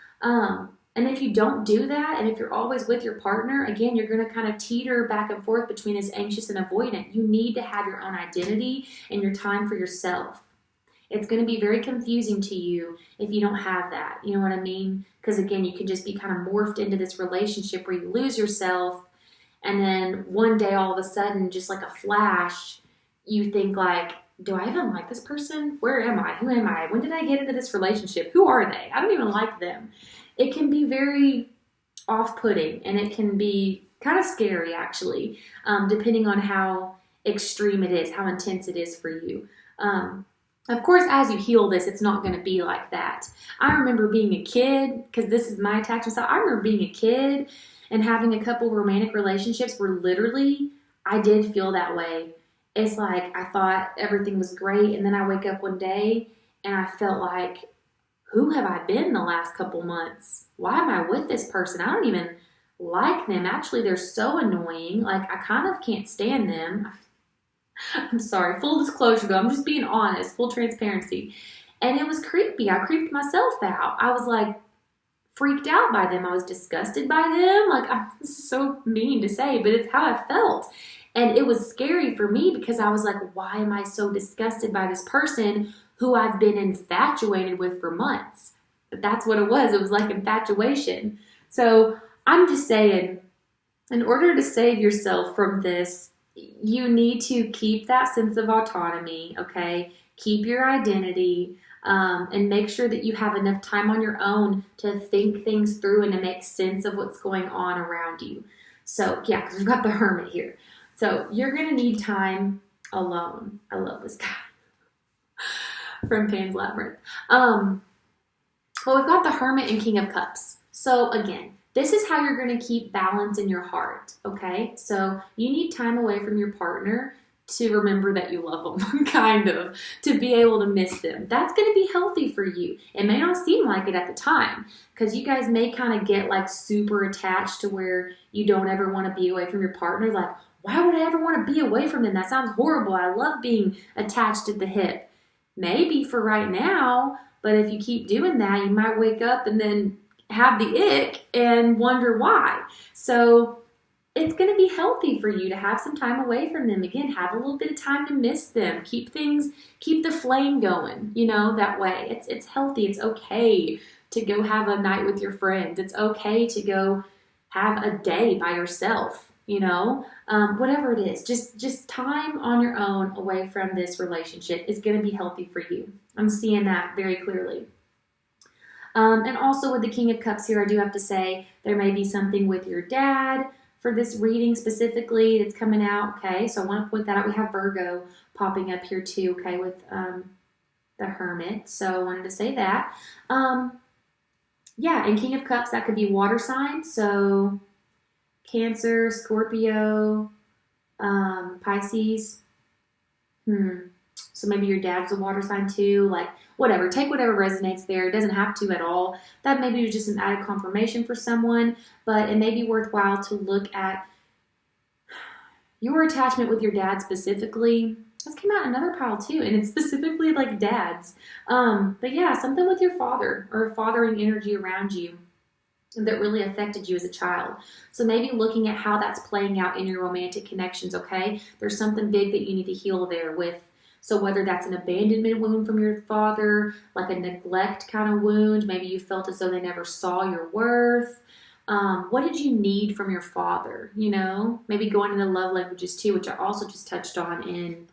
And if you don't do that, and if you're always with your partner, again, you're going to kind of teeter back and forth between this anxious and avoidant. You need to have your own identity and your time for yourself. It's going to be very confusing to you if you don't have that. You know what I mean? Because again, you can just be kind of morphed into this relationship where you lose yourself, and then one day all of a sudden, just like a flash, you think like, do I even like this person? Where am I? Who am I? When did I get into this relationship? Who are they? I don't even like them. It can be very off-putting, and it can be kind of scary, actually, depending on how extreme it is, how intense it is for you. Of course, as you heal this, it's not going to be like that. I remember being a kid, because this is my attachment style. I remember being a kid and having a couple romantic relationships where literally I did feel that way. It's like I thought everything was great, and then I wake up one day and I felt like, who have I been the last couple months? Why am I with this person? I don't even like them. Actually, they're so annoying. Like, I kind of can't stand them. I'm sorry. Full disclosure, though. I'm just being honest. Full transparency. And it was creepy. I creeped myself out. I was, like, freaked out by them. I was disgusted by them. Like, this is so mean to say, but it's how I felt. And it was scary for me because I was like, why am I so disgusted by this person who I've been infatuated with for months? But that's what it was. It was like infatuation. So I'm just saying, in order to save yourself from this, you need to keep that sense of autonomy, okay? Keep your identity, and make sure that you have enough time on your own to think things through and to make sense of what's going on around you. So, yeah, because we've got the hermit here. So you're going to need time alone. I love this guy from Pan's Labyrinth. Well, we've got the Hermit and King of Cups. So again, this is how you're going to keep balance in your heart, okay? So you need time away from your partner to remember that you love them, kind of, to be able to miss them. That's going to be healthy for you. It may not seem like it at the time, because you guys may kind of get like super attached to where you don't ever want to be away from your partner. Like, why would I ever want to be away from them? That sounds horrible. I love being attached at the hip. Maybe for right now, but if you keep doing that, you might wake up and then have the ick and wonder why. So it's going to be healthy for you to have some time away from them. Again, have a little bit of time to miss them. Keep the flame going, that way. It's healthy. It's okay to go have a night with your friends. It's okay to go have a day by yourself, whatever it is. Just time on your own away from this relationship is going to be healthy for you. I'm seeing that very clearly. And also with the King of Cups here, I do have to say there may be something with your dad for this reading specifically that's coming out, okay? So I want to point that out. We have Virgo popping up here too, okay, with the Hermit. So I wanted to say that. Yeah, and King of Cups, that could be water signs. So Cancer, Scorpio, Pisces. So maybe your dad's a water sign too, like whatever. Take whatever resonates there. It doesn't have to at all. That maybe was just an added confirmation for someone, but it may be worthwhile to look at your attachment with your dad specifically. This came out in another pile too, and it's specifically like dads. But yeah, something with your father or fathering energy around you that really affected you as a child. So maybe looking at how that's playing out in your romantic connections, okay? There's something big that you need to heal there with. So whether that's an abandonment wound from your father, like a neglect kind of wound, maybe you felt as though they never saw your worth. What did you need from your father? Maybe going into love languages too, which I also just touched on in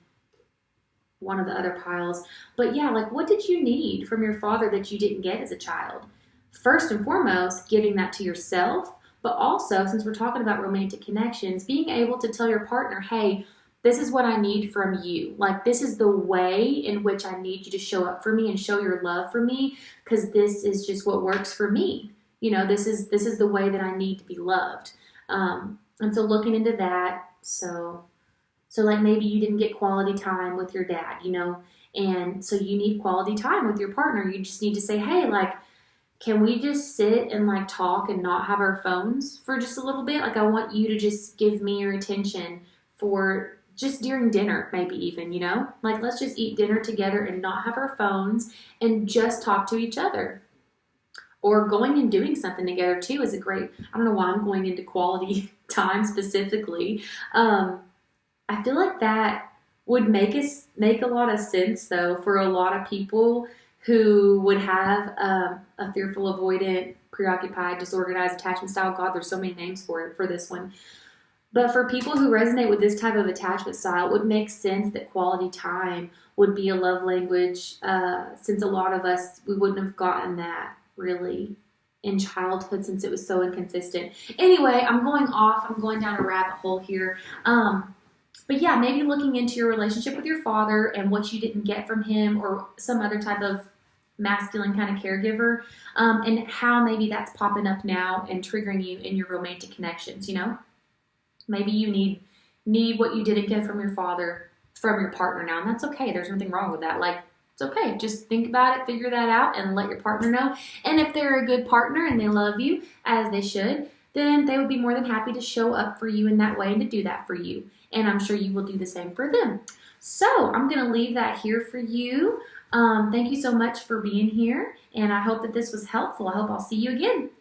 one of the other piles. But yeah, like what did you need from your father that you didn't get as a child? First and foremost, giving that to yourself, but also, since we're talking about romantic connections, being able to tell your partner, hey, this is what I need from you. Like, this is the way in which I need you to show up for me and show your love for me, because this is just what works for me. This is the way that I need to be loved. And so looking into that, so like maybe you didn't get quality time with your dad, and so you need quality time with your partner. You just need to say, hey, like, can we just sit and like talk and not have our phones for just a little bit? Like, I want you to just give me your attention for just during dinner, maybe even, like let's just eat dinner together and not have our phones and just talk to each other. Or going and doing something together too is a great, I don't know why I'm going into quality time specifically. I feel like that would make a lot of sense though for a lot of people who would have a fearful, avoidant, preoccupied, disorganized attachment style. God, there's so many names for this one. But for people who resonate with this type of attachment style, it would make sense that quality time would be a love language, since a lot of us, we wouldn't have gotten that really in childhood since it was so inconsistent. Anyway, I'm going down a rabbit hole here. But yeah, maybe looking into your relationship with your father and what you didn't get from him or some other type of masculine kind of caregiver, and how maybe that's popping up now and triggering you in your romantic connections, Maybe you need what you didn't get from your father, from your partner now, and that's okay. There's nothing wrong with that. Like, it's okay. Just think about it, figure that out, and let your partner know. And if they're a good partner and they love you, as they should, then they would be more than happy to show up for you in that way and to do that for you. And I'm sure you will do the same for them. So I'm going to leave that here for you. Thank you so much for being here, and I hope that this was helpful. I hope I'll see you again.